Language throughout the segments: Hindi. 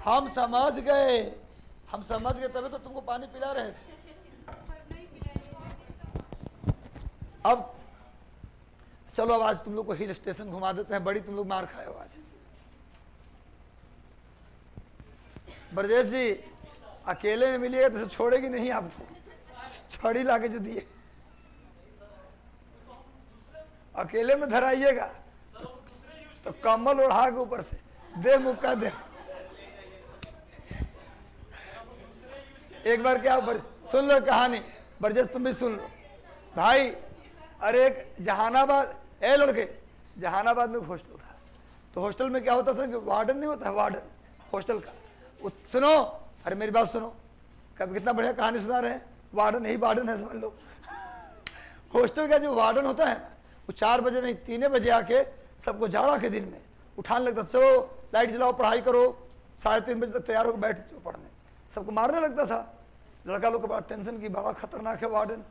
हम समझ गए, तभी तो तुमको पानी पिला रहे थे। अब चलो, अब आज तुम लोग को हिल स्टेशन घुमा देते हैं। बड़ी तुम लोग मार खाए हो आज। ब्रजेश जी अकेले में मिलिएगा तो छोड़ेगी नहीं आपको, छड़ी लाके जो दिए अकेले में धराइएगा तो कम्बल ओढ़ा के ऊपर से दे मुक्का दे। एक बार क्या सुन लो कहानी, ब्रजेश तुम भी सुन लो भाई। अरे एक जहानाबाद, लड़के जहानाबाद में हॉस्टल था, तो हॉस्टल में क्या होता था कि वार्डन नहीं होता, वार्डन हॉस्टल का। सुनो, अरे मेरी बात सुनो, कब कितना बढ़िया कहानी सुना रहे हैं। वार्डन ही वार्डन है समझ लो। हॉस्टल का जो वार्डन होता है ना, वो 4 बजे नहीं 3 बजे आके सबको जाड़ा के दिन में उठाने लगता, चलो लाइट जलाओ, पढ़ाई करो, 3:30 बजे तक तैयार होकर बैठ जाओ पढ़ने। सबको मारने लगता था। लड़का लोग को बड़ा टेंशन की, बड़ा खतरनाक है वार्डन,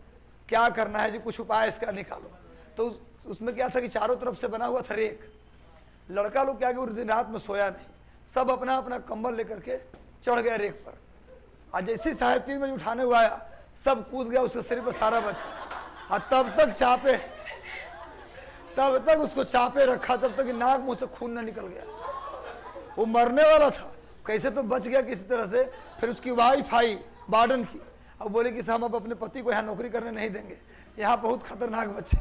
क्या करना है जी, कुछ उपाय इसका निकालो। तो उसमें क्या था कि चारों तरफ से बना हुआ था रेक। लड़का लोग क्या कि दिन रात में सोया नहीं, सब अपना अपना कंबल लेकर के चढ़ गया रेक पर। आज जैसे 3:30 बजे उठाने हुआ आया, सब कूद गया उसके शरीर पर सारा बच्चा। और तब तक उसको चापे रखा, तब तक नाक मुंह से खून न निकल गया। वो मरने वाला था, कैसे तो बच गया किसी तरह से। फिर उसकी वाइफ आई वार्डन की, अब बोले कि हम अब अपने पति को यहाँ नौकरी करने नहीं देंगे, यहाँ बहुत खतरनाक बच्चे।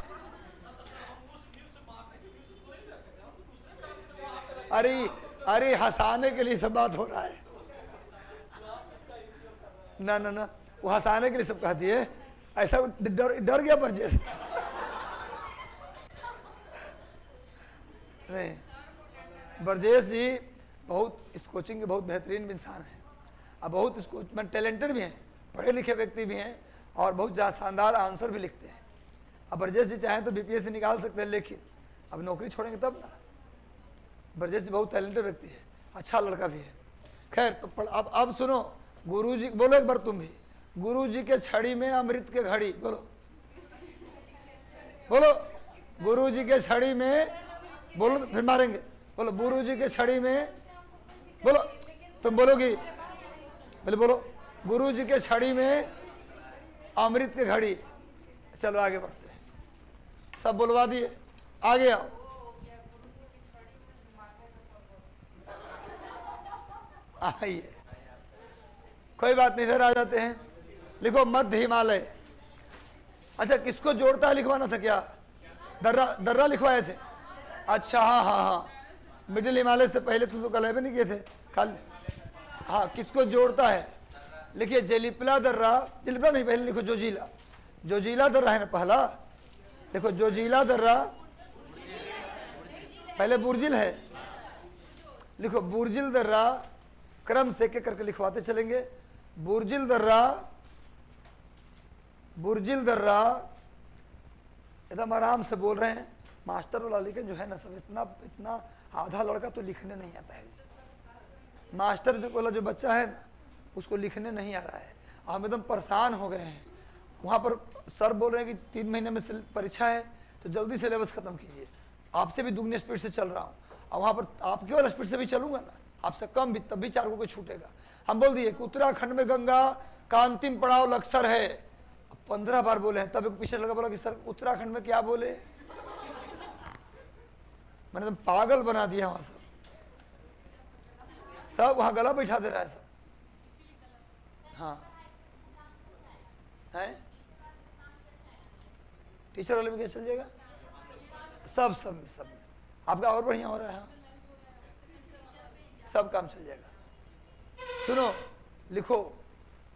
अरे हंसाने के लिए सब बात हो रहा है ना, वो हंसाने के लिए सब कहती है। ऐसा डर गया पर जैसे नहीं। ब्रजेश जी बहुत इस कोचिंग के बहुत बेहतरीन इंसान हैं, और बहुत इसको टैलेंटेड भी हैं, पढ़े लिखे व्यक्ति भी हैं, और बहुत शानदार आंसर भी लिखते हैं। अब ब्रजेश जी चाहें तो BPS से निकाल सकते हैं, लेकिन अब नौकरी छोड़ेंगे तब ना। ब्रजेश जी बहुत टैलेंटेड व्यक्ति है, अच्छा लड़का भी है। खैर तो अब सुनो, गुरु जी बोलो एक बार तुम भी, गुरु जी के छड़ी में अमृत के घड़ी, बोलो बोलो, गुरु जी के छड़ी में, बोलो फिर मारेंगे, बोलो गुरु जी के छड़ी में, बोलो तुम बोलोगी, बोलो गुरु जी के छड़ी में अमृत के घड़ी। चलो आगे बढ़ते हैं, सब बोलवा दिए, आगे आओ। आइए, कोई बात नहीं, इधर आ जाते हैं। लिखो मध्य हिमालय। अच्छा किसको जोड़ता है लिखवाना था क्या? दर्रा लिखवाए थे। अच्छा हाँ, मिडिल हिमालय से पहले तुम तो कल नहीं किए थे खाली। हाँ, किसको जोड़ता है? लिखिए जलिपला दर्रा, जलिपला नहीं, पहले लिखो जोजिला दर्रा है ना पहला, देखो जोजिला दर्रा, पहले बुर्जिल है, लिखो बुर्जिल दर्रा, क्रम से के करके लिखवाते चलेंगे। बुर्जिल दर्रा, एकदम आराम से बोल रहे हैं। मास्टर वाला लेकिन जो है ना सब इतना आधा लड़का तो लिखने नहीं आता है। मास्टर वाला जो बच्चा है ना उसको लिखने नहीं आ रहा है, हम एकदम परेशान हो गए हैं। वहाँ पर सर बोल रहे हैं कि 3 महीने में परीक्षा है तो जल्दी सिलेबस खत्म कीजिए। आपसे भी दुगनी स्पीड से चल रहा हूँ, और वहाँ पर आपके वाला स्पीड से भी चलूंगा ना, आपसे कम भी, तब भी 4 को छूटेगा। हम बोल दिए कि उत्तराखंड में गंगा का अंतिम पड़ाव लक्सर है, 15 बार बोले हैं, तब एक पीछे लगा बोला कि सर उत्तराखंड में क्या बोले। मैंने तो पागल बना दिया वहां सब वहां गला बैठा दे रहा है सब। हाँ है, टीचर वाले में क्या चल जाएगा, सब आपका और बढ़िया हो रहा है, सब काम चल जाएगा। सुनो, लिखो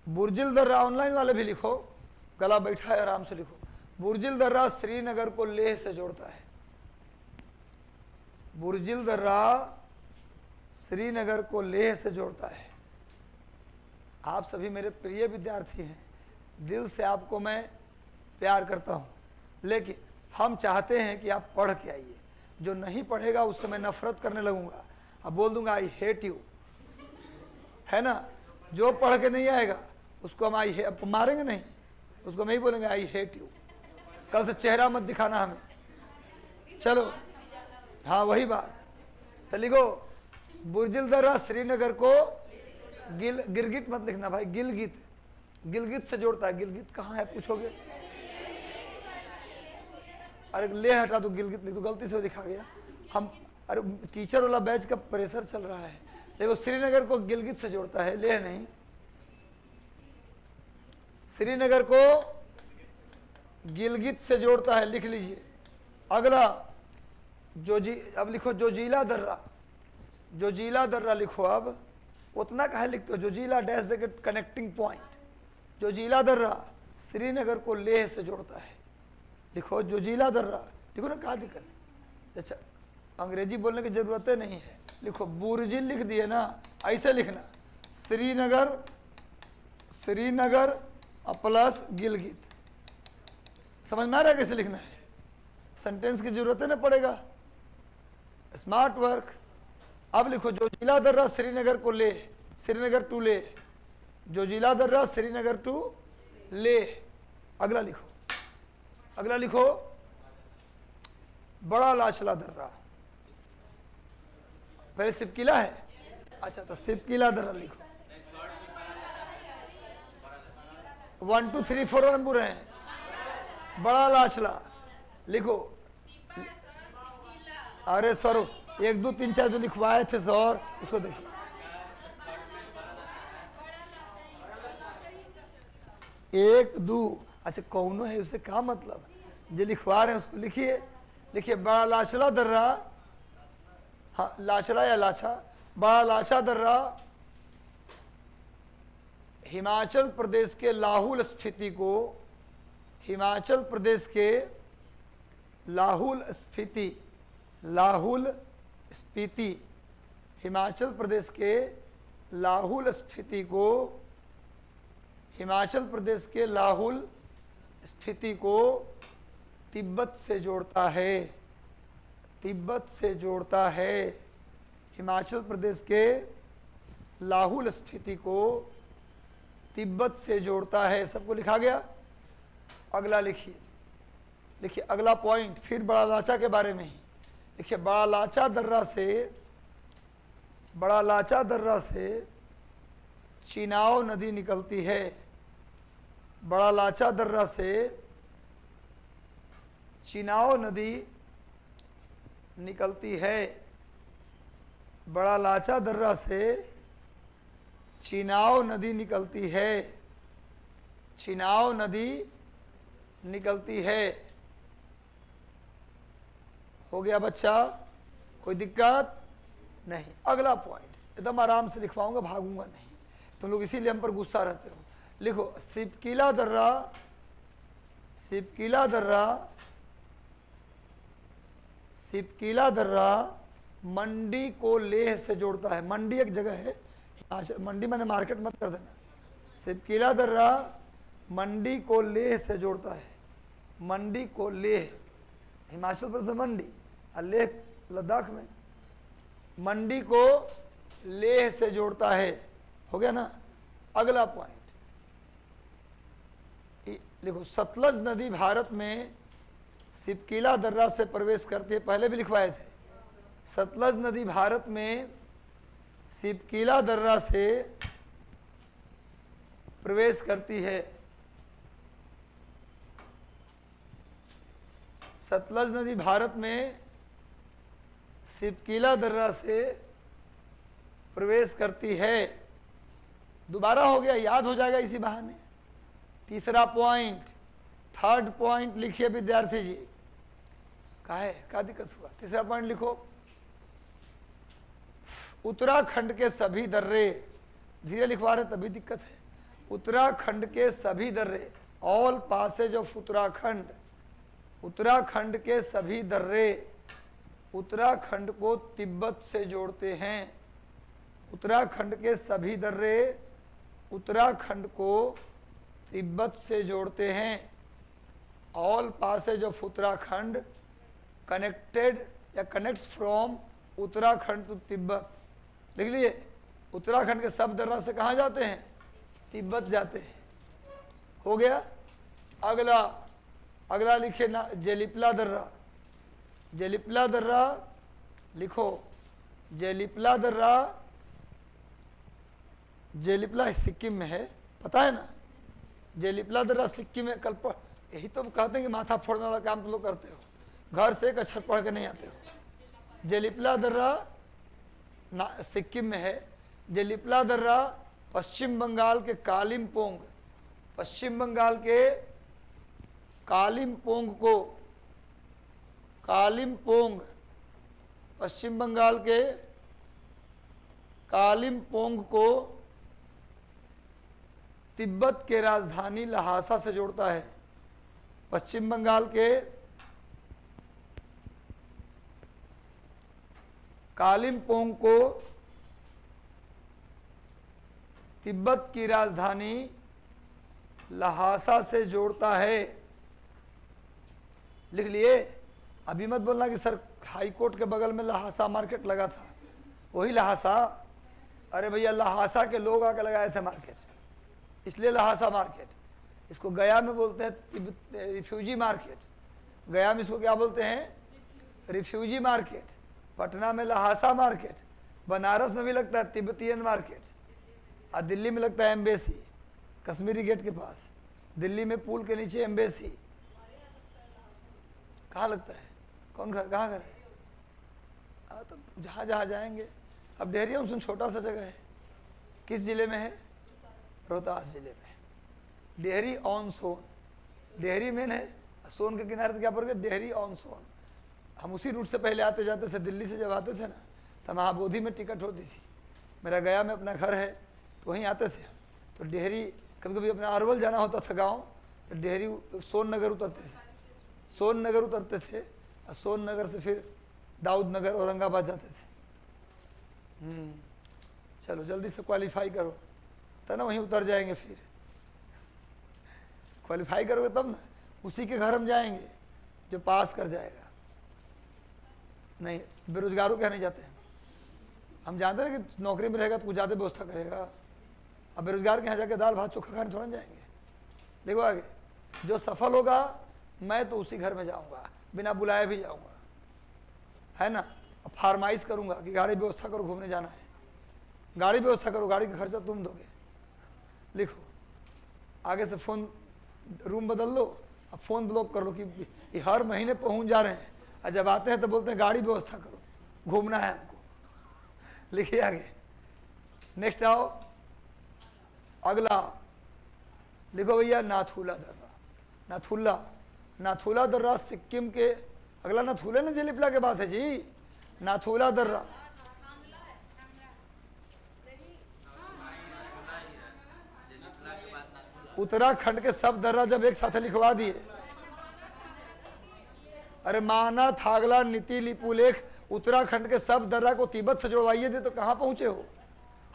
बुर्जिल दर्रा, ऑनलाइन वाले भी लिखो, गला बैठा है आराम से लिखो। बुर्जिल दर्रा श्रीनगर को लेह से जोड़ता है। बुर्जिल दर्रा श्रीनगर को लेह से जोड़ता है। आप सभी मेरे प्रिय विद्यार्थी हैं, दिल से आपको मैं प्यार करता हूं, लेकिन हम चाहते हैं कि आप पढ़ के आइए। जो नहीं पढ़ेगा उससे मैं नफरत करने लगूंगा, अब बोल दूंगा आई हेट यू, है ना। जो पढ़ के नहीं आएगा उसको हम मारेंगे नहीं, उसको मैं ही बोलेंगे आई हेट यू। कल से चेहरा मत दिखाना हमें, चलो। हाँ वही बात, तो लिखो बुर्जिल दर्रा श्रीनगर को गिरगिट मत लिखना भाई, गिलगित, गिलगित से जोड़ता है। गिलगित कहाँ है पूछोगे? अरे ले हटा दो, गिलगित लिख दो, गलती से लिखा गया। हम अरे टीचर वाला बैच का प्रेशर चल रहा है। देखो श्रीनगर को गिलगित से जोड़ता है, लेह नहीं, श्रीनगर को गिलगित से जोड़ता है, लिख लीजिए। अगला अब लिखो जोजिला दर्रा, जोजिला दर्रा लिखो। अब उतना काहे लिखते हो, जोजिला डैश देके कनेक्टिंग पॉइंट। जोजिला दर्रा श्रीनगर को लेह से जोड़ता है, लिखो जोजिला दर्रा। लिखो ना, कहा दिक्कत? अच्छा अंग्रेजी बोलने की जरूरत नहीं है, लिखो बुर्जिल लिख दिए ना, ऐसे लिखना श्रीनगर, श्रीनगर प्लस गिलगित। समझ में आ रहा है कैसे लिखना है? सेंटेंस की जरूरत ना पड़ेगा, स्मार्ट वर्क। अब लिखो जोजिला दर्रा श्रीनगर को ले, श्रीनगर टू ले, जोजिला दर्रा श्रीनगर टू ले। अगला लिखो, अगला लिखो बड़ा लाचला दर्रा। पहले सिपकिला है, अच्छा तो सिपकिला दर्रा लिखो। 1 2 3 4 नंबर हैं। बड़ा लाचला लिखो। अरे सर 1 2 3 4 जो लिखवाए थे सर, उसको देखिए। एक दो, अच्छा कौनो है, उससे क्या मतलब? जो लिखवा रहे हैं उसको लिखिए। लिखिए बड़ा लाचला दर्रा, हाँ लाचला या लाछा, बड़ा लाचा दर्रा हिमाचल प्रदेश के लाहौल स्फीति को, हिमाचल प्रदेश के लाहौल स्फीति, लाहौल स्फीति, हिमाचल प्रदेश के लाहौल स्फीति को, हिमाचल प्रदेश के लाहौल स्फीति को तिब्बत से जोड़ता है, तिब्बत से जोड़ता है। हिमाचल प्रदेश के लाहौल स्फीति को तिब्बत से जोड़ता है। सबको लिखा गया? अगला लिखिए, लिखिए अगला पॉइंट फिर बड़ा लाचा के बारे में ही। देखिए बड़ा लाचा दर्रा से, बड़ा लाचा दर्रा से चिनाव नदी निकलती है। बड़ा लाचा दर्रा से चिनाव नदी निकलती है। बड़ा लाचा दर्रा से चिनाव नदी निकलती है, चिनाव नदी निकलती है। हो गया बच्चा? कोई दिक्कत नहीं। अगला पॉइंट एकदम आराम से लिखवाऊंगा, भागूंगा नहीं। तुम लोग इसीलिए हम पर गुस्सा रहते हो। लिखो सिपकिला दर्रा, सिपकिला दर्रा, सिपकिला दर्रा मंडी को लेह से जोड़ता है। मंडी एक जगह है, मंडी मैंने मार्केट मत कर देना। सिपकिला दर्रा मंडी को लेह से जोड़ता है, मंडी को लेह, हिमाचल प्रदेश में मंडी और लेह लद्दाख में। मंडी को लेह से जोड़ता है। हो गया ना? अगला पॉइंट लिखो सतलज नदी भारत में सिपकिला दर्रा से प्रवेश करती है। पहले भी लिखवाए थे। सतलज नदी भारत में सिपकिला दर्रा से प्रवेश करती है। सतलज नदी भारत में सिपकिला दर्रा से प्रवेश करती है। दोबारा हो गया, याद हो जाएगा इसी बहाने। तीसरा पॉइंट, थर्ड पॉइंट लिखिए विद्यार्थी जी। काहे क्या दिक्कत हुआ? तीसरा पॉइंट लिखो उत्तराखंड के सभी दर्रे, धीरे लिखवा रहे तभी दिक्कत है। उत्तराखंड के सभी दर्रे, all passes of Uttarakhand, Uttarakhand के सभी दर्रे उत्तराखंड को तिब्बत से जोड़ते हैं। उत्तराखंड के सभी दर्रे उत्तराखंड को तिब्बत से जोड़ते हैं। All passes of Uttarakhand connected या connects from Uttarakhand to Tibet. लिख लिए? उत्तराखंड के सब दर्रा से कहाँ जाते हैं? तिब्बत जाते हैं। हो गया? अगला, अगला लिखिए ना जेलिपला दर्रा। जेलिपला दर्रा लिखो, जेलिपला दर्रा जेलिपला सिक्किम में है, पता है ना? जेलिपला दर्रा सिक्किम में। कल यही तो कहते हैं कि माथा फोड़ने वाला काम तो लोग करते हो, घर से एक अक्षर पढ़ के नहीं आते हो। जेलिपला दर्रा सिक्किम में है। जेलिपला दर्रा पश्चिम बंगाल के कालिम्पोंग, पश्चिम बंगाल के कालिम्पोंग को, कालिम्पोंग, पश्चिम बंगाल के कालिम्पोंग को तिब्बत के राजधानी लहासा से जोड़ता है। पश्चिम बंगाल के कालिम्पोंग को तिब्बत की राजधानी लहासा से जोड़ता है। लिख लिए? अभी मत बोलना कि सर हाई कोर्ट के बगल में लहासा मार्केट लगा था, वही लहासा? अरे भैया लहासा के लोग आके लगाए थे मार्केट, इसलिए लहासा मार्केट। इसको गया में बोलते हैं रिफ्यूजी मार्केट। गया में इसको क्या बोलते हैं? Refugee market. पटना में लहासा मार्केट। बनारस में भी लगता है तिब्बतियन मार्केट। और दिल्ली में लगता है एम्बेसी, कश्मीरी गेट के पास। दिल्ली में पुल के नीचे एम्बेसी। कहाँ लगता है? कौन घर, कहाँ घर है? तो जहाँ जहाँ जाएंगे। अब डेहरी हम छोटा सा जगह है, किस जिले में है? रोहतास जिले में। डेहरी ऑन सोन, डेहरी मेन है, सोन के किनारे तो क्या पड़ गया? डेहरी ऑन सोन। हम उसी रूट से पहले आते जाते थे, दिल्ली से जब आते थे ना, तो महाबोधि में टिकट होती थी। मेरा गया में अपना घर है, तो वहीं आते थे। तो डेहरी कभी कभी अपना अरवल जाना होता था गांव, तो डेहरी सोन नगर उतरते थे, सोन नगर उतरते थे, और सोन नगर से फिर दाऊद नगर औरंगाबाद जाते थे। चलो जल्दी से क्वालिफाई करो, तब ना वहीं उतर जाएंगे। फिर क्वालिफाई करोगे तब ना, उसी के घर हम जाएंगे जो पास कर जाएगा। नहीं, बेरोजगारों के यहाँ नहीं जाते हैं। हम जानते हैं कि नौकरी में रहेगा तो कुछ ज़्यादा व्यवस्था करेगा। अब बेरोजगार के यहाँ जाके दाल भात चोखा खाने थोड़ा जाएंगे। देखो आगे, जो सफल होगा मैं तो उसी घर में जाऊंगा, बिना बुलाए भी जाऊंगा, है ना? फरमाइश करूंगा कि गाड़ी व्यवस्था करो, घूमने जाना है, गाड़ी व्यवस्था करो, गाड़ी का खर्चा तुम दोगे। लिखो आगे से, फोन रूम बदल लो, अब फोन ब्लॉक कर लो कि हर महीने पहुंच जा रहे हैं, और जब आते हैं तो बोलते हैं गाड़ी व्यवस्था करो, घूमना है हमको। लिखिए आगे, नेक्स्ट आओ। अगला लिखो भैया, नाथुला दर्रा। नाथुला, नाथुला दर्रा सिक्किम के, अगला नाथुला ना जेलिपला के बात है जी। नाथुला दर्रा उत्तराखंड के सब दर्रा जब एक साथ लिखवा दिए। अरे माना, थागला, नीति, लिपुलेख, उत्तराखंड के सब दर्रा को तिब्बत से जुड़वाइए थे तो कहाँ पहुंचे हो?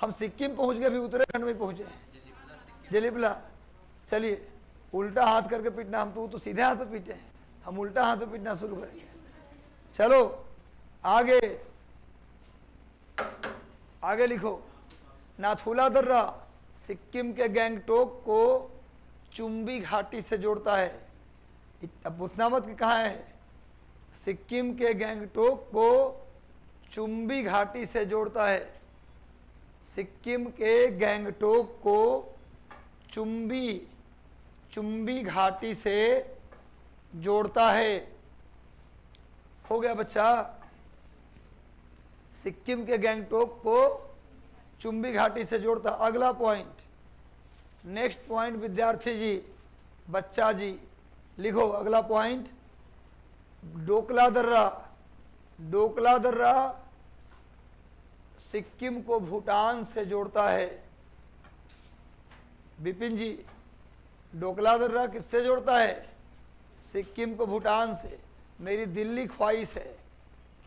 हम सिक्किम पहुंच गए, भी उत्तराखंड में पहुंचे हैं। जेलिपला, चलिए उल्टा हाथ करके पीटना। हम तो सीधे हाथ पे पीटे हैं, हम उल्टा हाथ पे पीटना शुरू करेंगे। चलो आगे, आगे लिखो। नाथुला दर्रा सिक्किम के गैंगटोक को चुम्बी घाटी से जोड़ता है। अब पूछना मत कि कहाँ है। सिक्किम के गैंगटोक को चुम्बी घाटी से जोड़ता है। सिक्किम के गैंगटोक को चुम्बी घाटी से जोड़ता है। हो गया बच्चा? सिक्किम के गैंगटोक को चुम्बी घाटी से जोड़ता। अगला पॉइंट, नेक्स्ट पॉइंट विद्यार्थी जी, बच्चा जी लिखो अगला पॉइंट। डोकला दर्रा, डोकला दर्रा सिक्किम को भूटान से जोड़ता है। विपिन जी, डोकला दर्रा किससे जोड़ता है? सिक्किम को भूटान से। मेरी दिल्ली ख्वाहिश है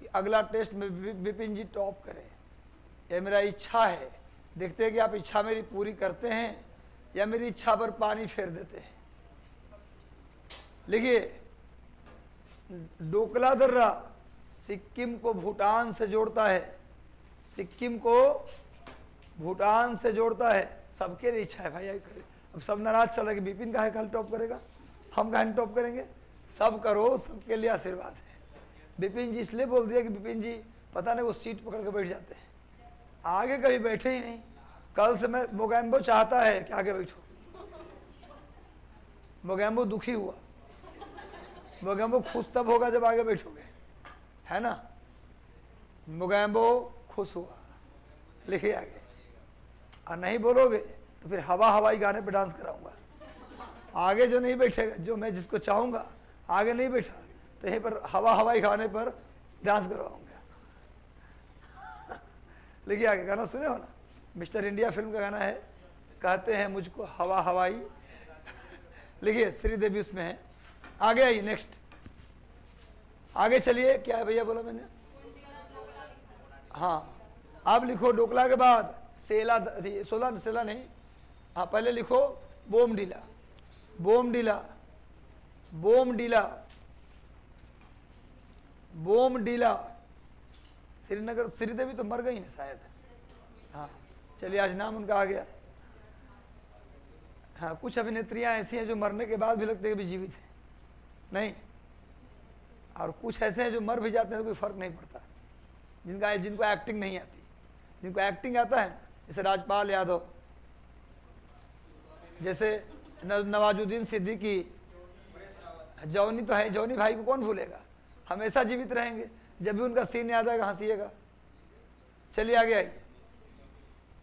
कि अगला टेस्ट में विपिन जी टॉप करें, यह मेरा इच्छा है। देखते हैं कि आप इच्छा मेरी पूरी करते हैं या मेरी इच्छा पर पानी फेर देते हैं। लिखिए, डोकला दर्रा सिक्किम को भूटान से जोड़ता है। सिक्किम को भूटान से जोड़ता है। सबके लिए इच्छा है भाई। अब सब नाराज चल रहे कि विपिन काहे कल टॉप करेगा, हम काहे टॉप करेंगे। सब करो, सबके लिए आशीर्वाद है। विपिन जी इसलिए बोल दिया कि विपिन जी पता नहीं वो सीट पकड़ के बैठ जाते हैं, आगे कभी बैठे ही नहीं, कल से मैं मोगैम्बो चाहता है कि आगे बैठो। मोगैम्बो दुखी हुआ, मोगैम्बो खुश तब होगा जब आगे बैठोगे, है ना। मोगैम्बो खुश हुआ, लिखिए आगे। और नहीं बोलोगे तो फिर हवा हवाई गाने पे डांस कराऊंगा। आगे जो नहीं बैठेगा, जो मैं जिसको चाहूंगा आगे नहीं बैठा, तो यहीं पर हवा हवाई गाने पर डांस करवाऊंगा। लिखिए आगे, गाना सुने हो ना, मिस्टर इंडिया फिल्म का गाना है, कहते हैं मुझको हवा हवाई। लिखिए श्रीदेवी उसमें है। आगे आइए, नेक्स्ट आगे चलिए। क्या है भैया बोला मैंने? हाँ, आप लिखो डोकला के बाद सेला, 16 सेला नहीं, हाँ पहले लिखो बोमडीला। बोमडीला, बोमडीला, बोमडीला। श्रीनगर, श्रीदेवी तो मर गई ना शायद। हाँ चलिए, आज नाम उनका आ गया। हाँ, कुछ अभिनेत्रियां ऐसी हैं जो मरने के बाद भी लगते हैं कि भी जीवित है, नहीं, और कुछ ऐसे हैं जो मर भी जाते हैं तो कोई फर्क नहीं पड़ता, जिनको एक्टिंग नहीं आती। जिनको एक्टिंग आता है, जैसे राजपाल यादव, जैसे नवाजुद्दीन सिद्दीकी, जौनी तो है, जौनी भाई को कौन भूलेगा, हमेशा जीवित रहेंगे, जब भी उनका सीन याद आएगा हंसीएगा। चलिए आगे आइए।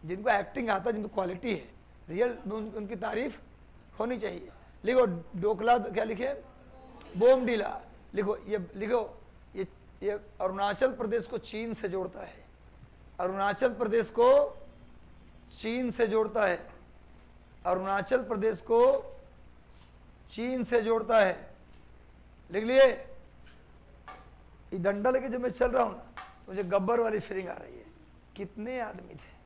जिनको एक्टिंग आता है, जिनको क्वालिटी है, रियल, उनकी तारीफ होनी चाहिए। लिखो डोकला, क्या लिखे? बोमडीला। लिखो ये, लिखो ये अरुणाचल प्रदेश को चीन से जोड़ता है। अरुणाचल प्रदेश को चीन से जोड़ता है। अरुणाचल प्रदेश को चीन से जोड़ता है। लिख लिए? ये डंडा लेके जब मैं चल रहा हूं ना, मुझे गब्बर वाली फीलिंग आ रही है। कितने आदमी थे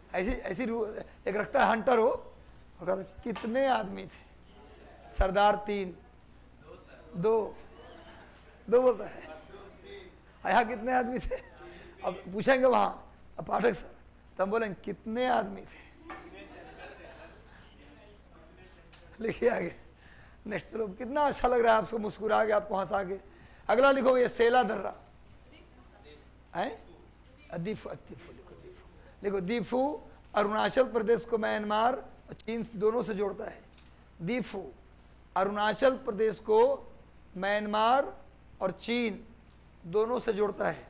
ऐसी ऐसी, एक रखता है हंटर हो, और कहता कितने आदमी थे? सरदार 3, 2 बोलता है। यहाँ कितने आदमी थे? अब पूछेंगे वहां, अब पाठक सर, तब बोलेंगे कितने आदमी थे। लिखिए आगे, नेक्स्ट। चलो, कितना अच्छा लग रहा है आपको, मुस्कुरा के, आपको हंसा के। अगला लिखो, ये सेला दर्रा है। दीफू, लिखो दीफू अरुणाचल प्रदेश को म्यांमार और चीन दोनों से जोड़ता है। दीफू अरुणाचल प्रदेश को म्यांमार और चीन दोनों से जोड़ता है।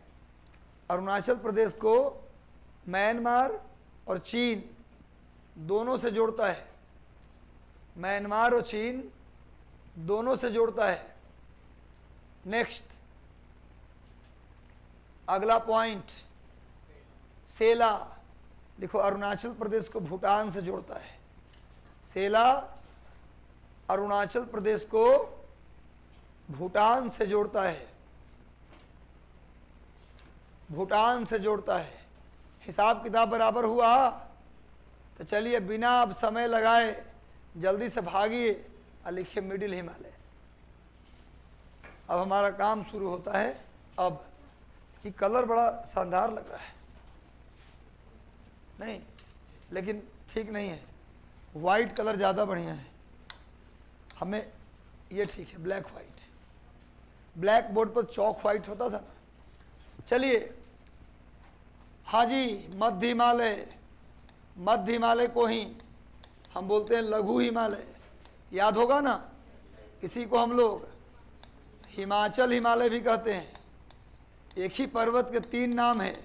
अरुणाचल प्रदेश को म्यांमार और चीन दोनों से जोड़ता है। म्यांमार और चीन दोनों से जोड़ता है। नेक्स्ट, अगला पॉइंट, सेला। लिखो अरुणाचल प्रदेश को भूटान से जोड़ता है। सेला अरुणाचल प्रदेश को भूटान से जोड़ता है। भूटान से जोड़ता है। हिसाब किताब बराबर हुआ? तो चलिए बिना अब समय लगाए जल्दी से भागिए और लिखिए मिडिल हिमालय। अब हमारा काम शुरू होता है। अब ये कलर बड़ा शानदार लग रहा है, नहीं, लेकिन ठीक नहीं है। वाइट कलर ज़्यादा बढ़िया है, हमें ये ठीक है, ब्लैक वाइट। ब्लैक बोर्ड पर चौक वाइट होता था ना। चलिए, हाँ जी, मध्य हिमालय। मध्य हिमालय को ही हम बोलते हैं लघु हिमालय, याद होगा ना। किसी को हम लोग हिमाचल हिमालय भी कहते हैं। एक ही पर्वत के 3 नाम है,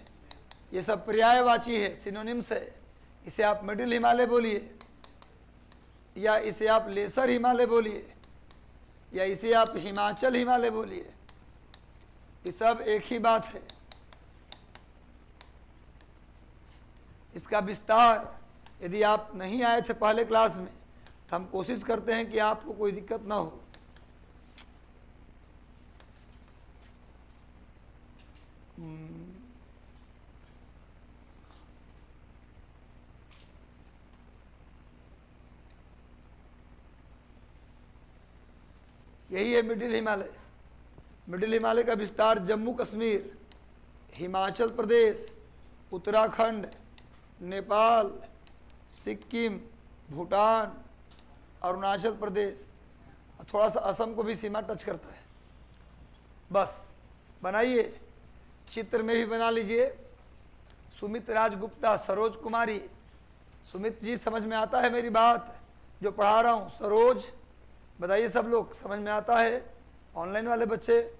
ये सब पर्यायवाची है, सिनोनिम्स है। इसे आप मिडिल हिमालय बोलिए, या इसे आप लेसर हिमालय बोलिए, या इसे आप हिमाचल हिमालय बोलिए, ये सब एक ही बात है। इसका विस्तार, यदि आप नहीं आए थे पहले क्लास में, तो हम कोशिश करते हैं कि आपको कोई दिक्कत ना हो। यही है मिडिल हिमालय। मिडिल हिमालय का विस्तार जम्मू कश्मीर, हिमाचल प्रदेश, उत्तराखंड, नेपाल, सिक्किम, भूटान, अरुणाचल प्रदेश, थोड़ा सा असम को भी सीमा टच करता है। बस बनाइए, चित्र में भी बना लीजिए, सुमित राजगुप्ता, सरोज कुमारी। सुमित जी समझ में आता है मेरी बात जो पढ़ा रहा हूँ? सरोज बताइए, सब लोग समझ में आता है? ऑनलाइन वाले बच्चे,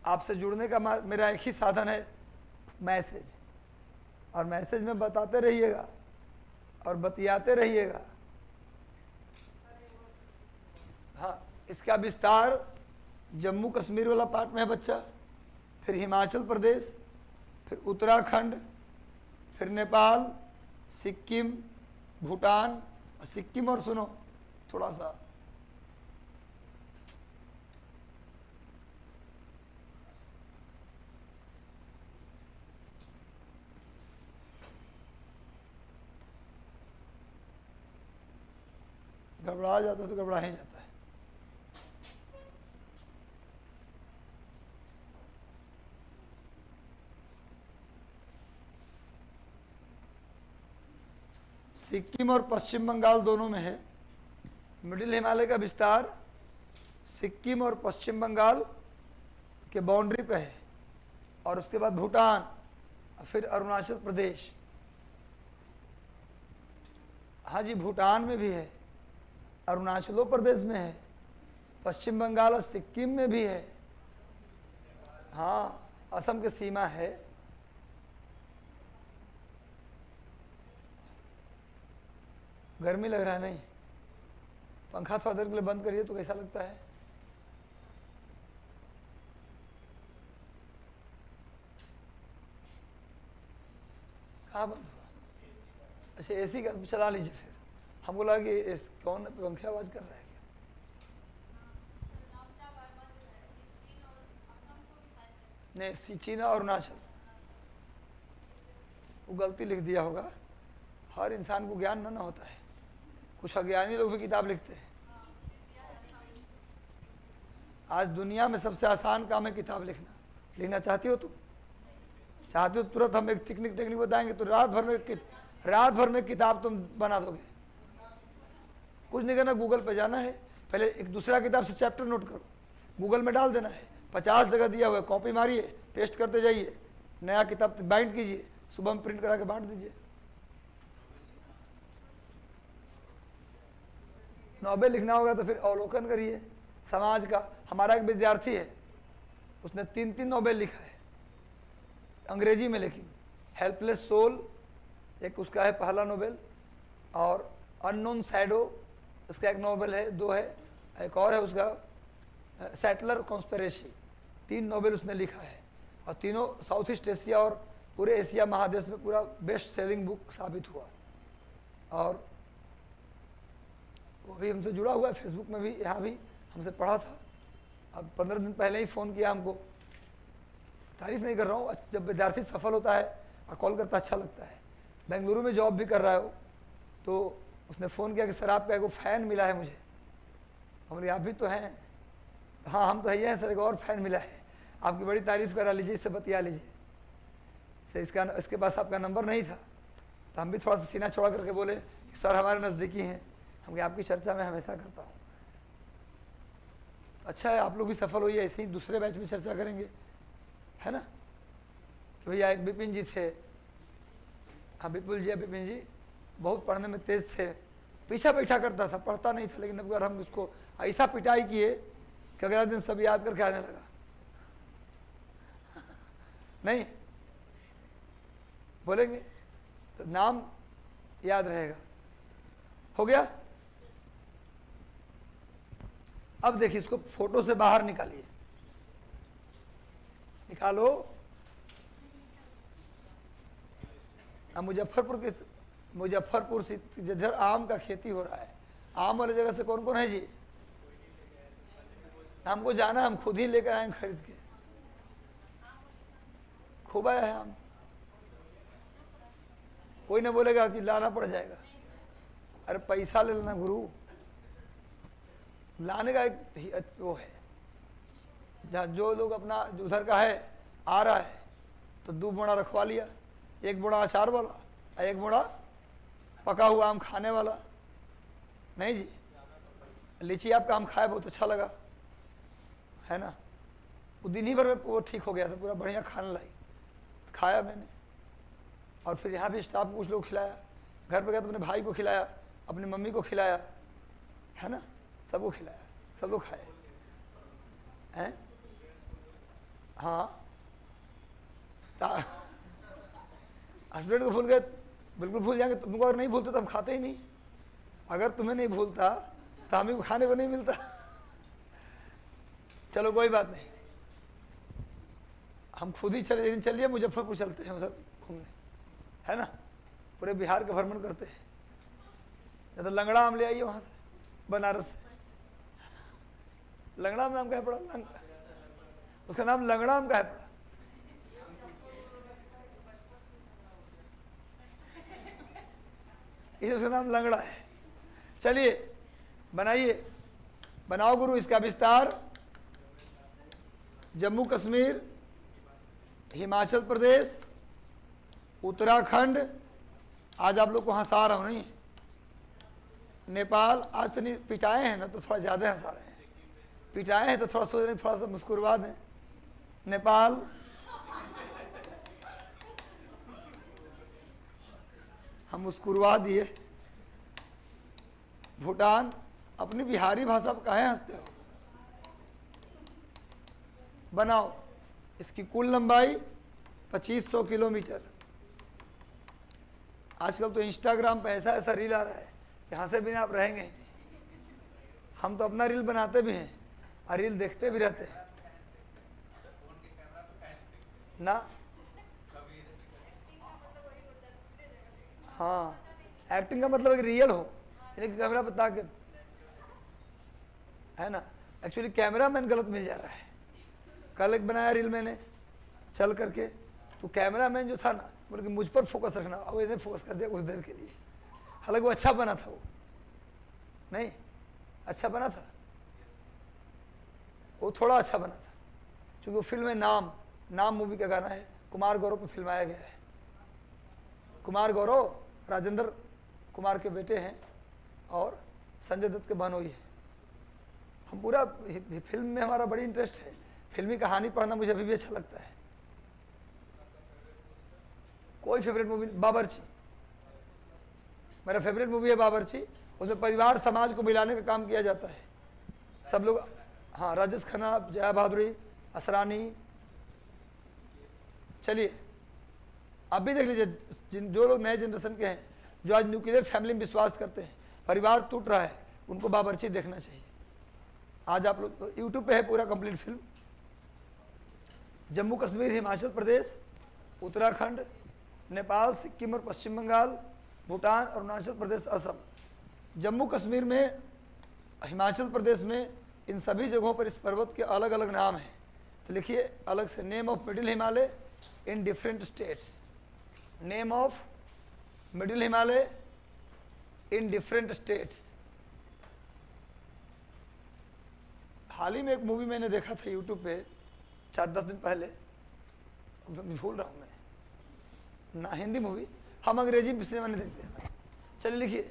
आपसे जुड़ने का मेरा एक ही साधन है, मैसेज। और मैसेज में बताते रहिएगा और बतियाते रहिएगा। हाँ, इसका विस्तार जम्मू कश्मीर वाला पार्ट में है बच्चा, फिर हिमाचल प्रदेश, फिर उत्तराखंड, फिर नेपाल, सिक्किम, भूटान। सिक्किम और सुनो थोड़ा सा, गड़बड़ा जाता है तो गड़बड़ा ही जाता है। सिक्किम और पश्चिम बंगाल दोनों में है। मिडिल हिमालय का विस्तार सिक्किम और पश्चिम बंगाल के बाउंड्री पे है, और उसके बाद भूटान, फिर अरुणाचल प्रदेश। हाँ जी, भूटान में भी है, अरुणाचल प्रदेश में है, पश्चिम बंगाल और सिक्किम में भी है। हाँ, असम की सीमा है। गर्मी लग रहा है? नहीं, पंखा थोड़ा देर के लिए बंद करिए तो कैसा लगता है? कहाँ बंद हुआ? अच्छा, एसी का चला लीजिए फिर। हम बोला कि इस कौन पंखे आवाज कर रहा है क्या? नहीं, चीन और अरुणाचल, वो गलती लिख दिया होगा। हर इंसान को ज्ञान ना होता है, कुछ अज्ञानी लोग भी किताब लिखते हैं। आज दुनिया में सबसे आसान काम है किताब लिखना। लिखना चाहती हो तुम? चाहती हो तुरंत हम एक टेक्निक बताएंगे तो रात भर में किताब तुम बना दोगे। कुछ नहीं करना, गूगल पे जाना है, पहले एक दूसरा किताब से चैप्टर नोट करो, गूगल में डाल देना है, 50 जगह दिया हुआ है, कॉपी मारिए, पेस्ट करते जाइए, नया किताब बाइंड कीजिए, सुबह में प्रिंट करा के बांट दीजिए। नॉवेल लिखना होगा तो फिर अवलोकन करिए समाज का। हमारा एक विद्यार्थी है, उसने 3 नॉवेल लिखा है अंग्रेजी में, लेकिन हेल्पलेस सोल एक उसका है पहला नोबेल, और अननोन शैडो उसका एक नोबेल है, 2 है, एक और है उसका सेटलर कॉन्स्पिरेसी। 3 नोबेल उसने लिखा है, और तीनों साउथ ईस्ट एशिया और पूरे एशिया महादेश में पूरा बेस्ट सेलिंग बुक साबित हुआ। और वो भी हमसे जुड़ा हुआ है, फेसबुक में भी, यहाँ भी हमसे पढ़ा था। अब 15 दिन पहले ही फ़ोन किया हमको। तारीफ नहीं कर रहा हूँ, जब विद्यार्थी सफल होता है और कॉल करता अच्छा लगता है। बेंगलुरु में जॉब भी कर रहा है वो, तो उसने फ़ोन किया कि सर आपका एक फ़ैन मिला है मुझे। हम बोले आप भी तो हैं? हाँ हम तो है हैं सर, एक और फ़ैन मिला है, आपकी बड़ी तारीफ़ करा लीजिए, इससे बतिया लीजिए। सर इसके पास आपका नंबर नहीं था, तो हम भी थोड़ा सा सीना चौड़ा करके बोले कि सर हमारे नज़दीकी हैं, हम आपकी चर्चा में हमेशा करता हूँ। अच्छा है, आप लोग भी सफल होइए, ऐसे ही दूसरे बैच में चर्चा करेंगे, है ना? तो भैया एक विपिन जी थे, हाँ विपुल जी, विपिन जी बहुत पढ़ने में तेज थे, पीछा बैठा करता था, पढ़ता नहीं था, लेकिन अगर हम उसको ऐसा पिटाई किए कि अगला दिन सब याद करके आने लगा। नहीं बोलेंगे तो नाम याद रहेगा। हो गया? अब देखिए इसको फोटो से बाहर निकालिए, निकालो। अब मुजफ्फरपुर से जिधर आम का खेती हो रहा है, आम वाली जगह से कौन कौन है जी? हमको जाना है, हम खुद ही लेकर आए खरीद के, खूब आया है आम। कोई ना बोलेगा कि लाना पड़ जाएगा, अरे पैसा ले लेना गुरु, लाने का एक वो है। जहाँ जो लोग अपना उधर का है आ रहा है तो 2 बोरा रखवा लिया, 1 बोरा अचार वाला और 1 बोरा पका हुआ आम खाने वाला। नहीं जी, लीची आपका आम खाया, बहुत अच्छा लगा, है ना? वो दिन ही भर में वो ठीक हो गया था, पूरा बढ़िया खाने लाई, खाया मैंने। और फिर यहाँ भी स्टाफ को कुछ लोग खिलाया, घर पे गया तो अपने भाई को खिलाया, अपनी मम्मी को खिलाया, है ना, सबको खिलाया, सब लोग खाए हैं। हाँ, हस्बैंड को भूल गए, बिल्कुल भूल जाएंगे। तुमको अगर नहीं भूलते तो हम खाते ही नहीं। अगर तुम्हें नहीं भूलता तो हमें को खाने को नहीं मिलता। चलो कोई बात नहीं, हम खुद ही चलिए मुजफ्फरपुर चलते हैं उधर घूमने, है ना, पूरे बिहार का भ्रमण करते हैं। या तो लंगड़ा आम ले आइए वहाँ से, बनारस से। लंगड़ा आम नाम का है पड़ा, उसका नाम लंगड़ा आम का है पड़ा। ये उसका नाम लंगड़ा है। चलिए बनाइए, बनाओ गुरु इसका विस्तार। जम्मू कश्मीर, हिमाचल प्रदेश, उत्तराखंड, आज आप लोग को हंसा रहा हूँ नहीं, नेपाल, आज तो नहीं पिटाए हैं ना तो थोड़ा ज़्यादा हंसा रहे हैं, पिटाए हैं तो थोड़ा सोच रहे हैं थोड़ा सा मुस्कुरवा दें। नेपाल, हम मुस्कुरवा दिए। भूटान, अपनी बिहारी भाषा पर काहे हंसते हो, बनाओ। इसकी कुल लंबाई 2500 किलोमीटर। आजकल तो इंस्टाग्राम पे ऐसा ऐसा रील आ रहा है कि हंसे बिना आप रहेंगे ही नहीं। हम तो अपना रील बनाते भी हैं और रील देखते भी रहते हैं ना। हाँ, एक्टिंग का मतलब एक रियल हो, यानी कैमरा बता के, है ना। एक्चुअली कैमरा मैन गलत मिल जा रहा है। कल एक बनाया रील मैंने चल करके, तो कैमरा मैन जो था ना, बल्कि मुझ पर फोकस रखना, अब इन्हें फोकस कर दिया कुछ देर के लिए। हालांकि वो अच्छा बना था, वो नहीं अच्छा बना था, वो थोड़ा अच्छा बना था, क्योंकि वो फिल्म में नाम मूवी का गाना है, कुमार गौरव पर फिल्माया गया है। कुमार गौरव राजेंद्र कुमार के बेटे हैं और संजय दत्त के बहनोई है। हम पूरा फिल्म में हमारा बड़ी इंटरेस्ट है, फिल्मी कहानी पढ़ना मुझे अभी भी अच्छा लगता है। कोई फेवरेट मूवी? बावर्ची, मेरा फेवरेट मूवी है बावर्ची। उसमें परिवार समाज को मिलाने का काम किया जाता है, सब लोग। हाँ, राजेश खन्ना, जया भादुरी, असरानी। चलिए आप भी देख लीजिए, जो लोग नए जनरेशन के हैं, जो आज न्यूक्लियर फैमिली में विश्वास करते हैं, परिवार टूट रहा है, उनको बावर्ची देखना चाहिए। आज आप लोग यूट्यूब पे है पूरा कंप्लीट फिल्म। जम्मू कश्मीर, हिमाचल प्रदेश, उत्तराखंड, नेपाल, सिक्किम और पश्चिम बंगाल, भूटान, अरुणाचल प्रदेश, असम। जम्मू कश्मीर में, हिमाचल प्रदेश में, इन सभी जगहों पर इस पर्वत के अलग अलग नाम हैं। तो लिखिए अलग से, name of middle Himalaya in different states. Name of middle Himalaya in different states. हाल ही में एक मूवी मैंने देखा था यूट्यूब पे 4-10 दिन पहले, भूल रहा हूँ मैं ना, हिंदी मूवी। हम अंग्रेजी पिछले मैंने देखते हैं। चलिए लिखिए,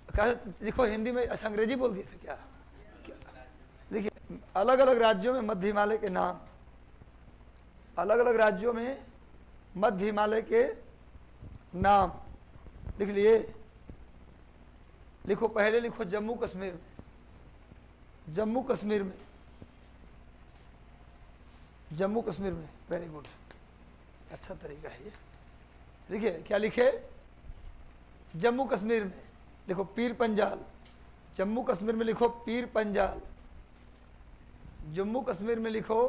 कहा लिखो हिंदी में, अच्छा अंग्रेजी बोल दिए थे क्या? लिखिए अलग अलग राज्यों में मध्य हिमालय के नाम, अलग अलग राज्यों में मध्य हिमालय के नाम लिख लिए। लिखो, पहले लिखो जम्मू कश्मीर में, जम्मू कश्मीर में, जम्मू कश्मीर में। वेरी गुड, अच्छा तरीका है ये। लिखिए, क्या लिखे? जम्मू कश्मीर में लिखो पीर पंजाल। जम्मू कश्मीर में लिखो पीर पंजाल। जम्मू कश्मीर में लिखो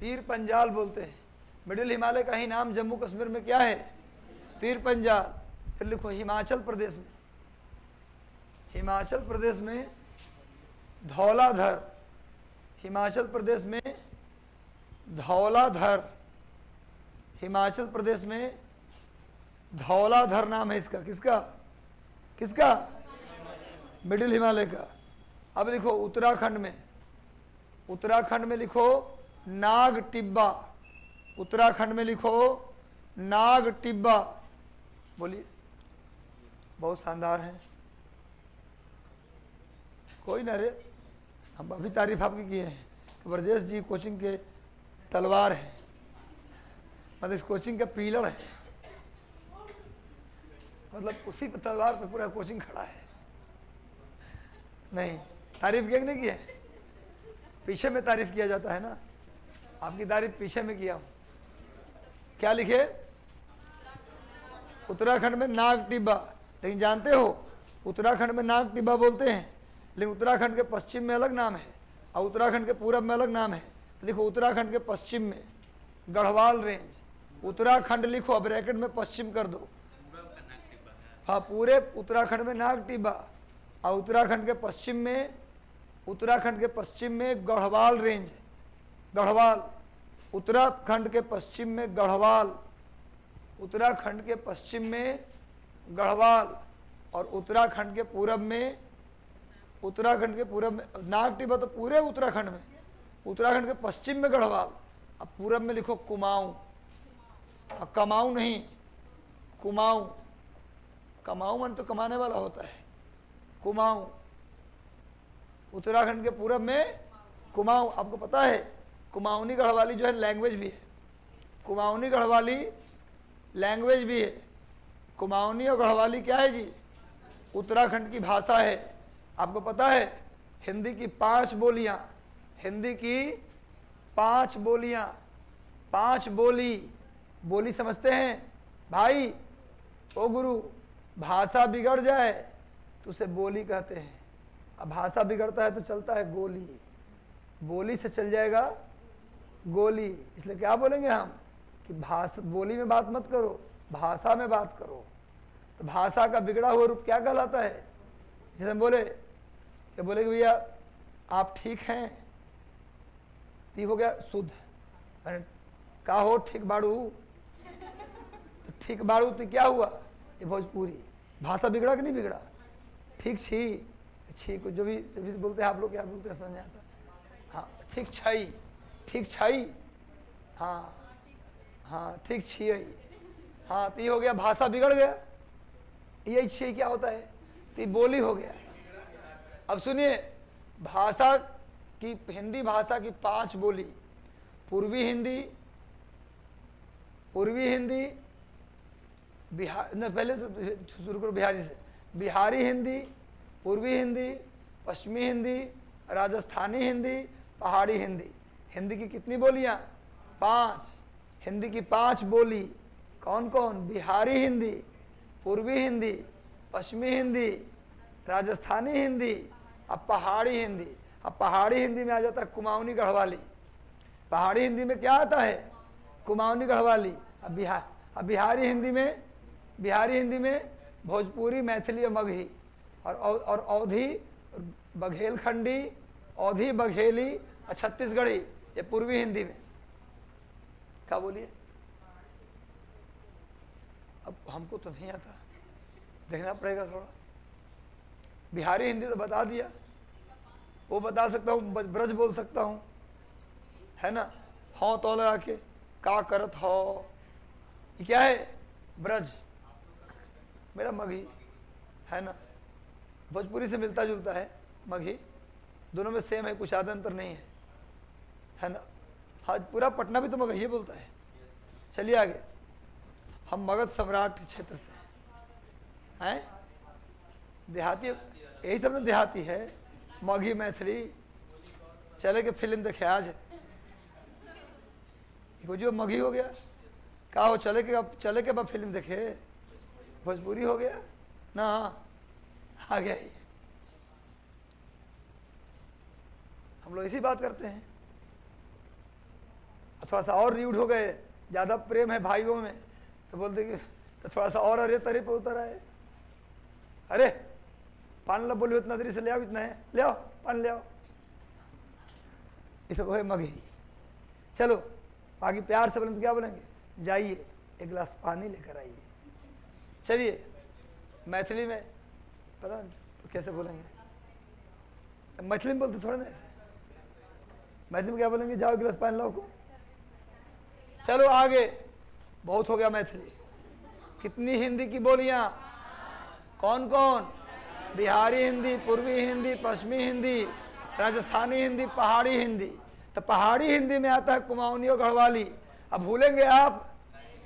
पीर पंजाल बोलते हैं। मिडिल हिमालय का ही नाम जम्मू कश्मीर में क्या है? पीर पंजाल। फिर लिखो हिमाचल प्रदेश में, हिमाचल प्रदेश में धौलाधर। हिमाचल प्रदेश में धौलाधर। हिमाचल प्रदेश में धौलाधर नाम है इसका। किसका? किसका? मिडिल हिमालय का। अब लिखो उत्तराखंड में, उत्तराखंड में लिखो नाग टिब्बा। उत्तराखंड में लिखो नाग टिब्बा। बोलिए, बहुत शानदार है। कोई ना रे, हम अभी तारीफ आपकी किए हैं कि ब्रजेश जी कोचिंग के तलवार हैं। मतलब इस कोचिंग का पिलर है, मतलब उसी तलवार पे पूरा कोचिंग खड़ा है। नहीं, तारीफ किया कि नहीं किया? पीछे में तारीफ किया जाता है ना, आपकी तारीफ पीछे में किया हूं। क्या लिखे? उत्तराखंड में नाग टिब्बा। लेकिन जानते हो उत्तराखंड में नाग टिब्बा बोलते हैं, लेकिन उत्तराखंड के पश्चिम में अलग नाम है और उत्तराखंड के पूरब में अलग नाम है। तो लिखो उत्तराखंड के पश्चिम में गढ़वाल रेंज, उत्तराखंड लिखो, अब ब्रैकेट में पश्चिम कर दो। हाँ, पूरे उत्तराखंड में नाग टिब्बा और उत्तराखंड के पश्चिम में गढ़वाल रेंज, गढ़वाल, उत्तराखंड के पश्चिम में गढ़वाल, उत्तराखंड के पश्चिम में गढ़वाल और उत्तराखंड के पूरब में नाग टिब्बा तो पूरे उत्तराखंड में, उत्तराखंड के पश्चिम में गढ़वाल, अब पूरब में लिखो कुमाऊं, कमाऊं नहीं, कुमाऊं, कमाऊं मन तो कमाने वाला होता है, कुमाऊं, उत्तराखंड के पूरब में कुमाऊं। आपको पता है कुमाऊनी गढ़वाली जो है लैंग्वेज भी है, कुमाऊनी गढ़वाली लैंग्वेज भी है। कुमाऊनी और गढ़वाली क्या है जी? उत्तराखंड की भाषा है। आपको पता है हिंदी की 5 बोलियां, हिंदी की 5 बोलियां, 5 बोली समझते हैं भाई? ओ गुरु, भाषा बिगड़ जाए तो उसे बोली कहते हैं, अब भाषा बिगड़ता है तो चलता है गोली, बोली से चल जाएगा गोली। इसलिए क्या बोलेंगे हम कि भाषा, बोली में बात मत करो, भाषा में बात करो। तो भाषा का बिगड़ा हुआ रूप क्या कहलाता है? जैसे हम बोले कि भैया आप ठीक हैं, ठीक हो गया शुद्ध, का हो ठीक बाड़ू, तो ठीक बाड़ू तो क्या हुआ? ये भोजपुरी भाषा बिगड़ा कि नहीं बिगड़ा? ठीक छी को जो भी बोलते हैं आप लोग, क्या बोलते हैं समझ नहीं आता। हाँ, ठीक छई, ठीक छई, हाँ ठीक छी, हाँ तो ये हो गया, भाषा बिगड़ गया। यही छी क्या होता है? तो ये बोली हो गया। अब सुनिए, भाषा की, हिंदी भाषा की 5 बोली, पूर्वी हिंदी, बिहार न, पहले शुरू करो बिहारी से, बिहारी हिंदी, पूर्वी हिंदी, पश्चिमी हिंदी, राजस्थानी हिंदी, पहाड़ी हिंदी। हिंदी की कितनी बोलियां? 5। हिंदी की 5 बोली कौन कौन? बिहारी हिंदी, पूर्वी हिंदी, पश्चिमी हिंदी, राजस्थानी हिंदी, अब पहाड़ी हिंदी। अब पहाड़ी हिंदी में आ जाता है कुमाऊनी गढ़वाली। पहाड़ी हिंदी में क्या आता है? कुमाऊनी गढ़वाली। अब बिहारी हिंदी में भोजपुरी, मैथिली और मगही और अवधी, बघेलखंडी, अवधी, बघेली और छत्तीसगढ़ी, ये पूर्वी हिंदी में। क्या बोलिए? अब हमको तो नहीं आता, देखना पड़ेगा थोड़ा। बिहारी हिंदी तो बता दिया, वो बता सकता हूँ, ब्रज बोल सकता हूँ, है ना। हाँ तो लगा के का करत हो, ये क्या है? ब्रज, मेरा मगही है ना, भोजपुरी से मिलता जुलता है मगही, दोनों में सेम है, कुछ ज़्यादा अंतर नहीं है ना। हाँ, पूरा पटना भी तो मगही बोलता है। चलिए आगे, हम मगध सम्राट के क्षेत्र से हैं, देहाती, यही सब ना देहाती है, मगही, मैथिली। चले के फिल्म देखे आज, जो मगही हो गया, कहा हो चले के बाद फिल्म देखे, भोजपुरी हो गया ना, आ गया ही। हम लोग इसी बात करते हैं, थोड़ा सा और रीड हो गए, ज़्यादा प्रेम है भाइयों में तो बोलते कि तो थोड़ा सा और अरे तरी पे उतर आए, अरे पान ला बोलियो इतना देरी से ले आओ, इतना है ले आओ, पान ले आओ, इसको है मगही। चलो बाकी प्यार से बोलेंगे, क्या बोलेंगे? जाइए एक गिलास पानी लेकर आइए। चलिए मैथिली में पता नहीं कैसे बोलेंगे, मैथिली में बोलते थोड़ा ना ऐसे, मैथिली में क्या बोलेंगे? जाओ गिलास पानी लाओ को। चलो आगे, बहुत हो गया मैथिली। कितनी हिंदी की बोलियां? कौन कौन? बिहारी हिंदी, पूर्वी हिंदी, पश्चिमी हिंदी, राजस्थानी हिंदी, पहाड़ी हिंदी। तो पहाड़ी हिंदी में आता है कुमाऊनी और गढ़वाली। अब भूलेंगे आप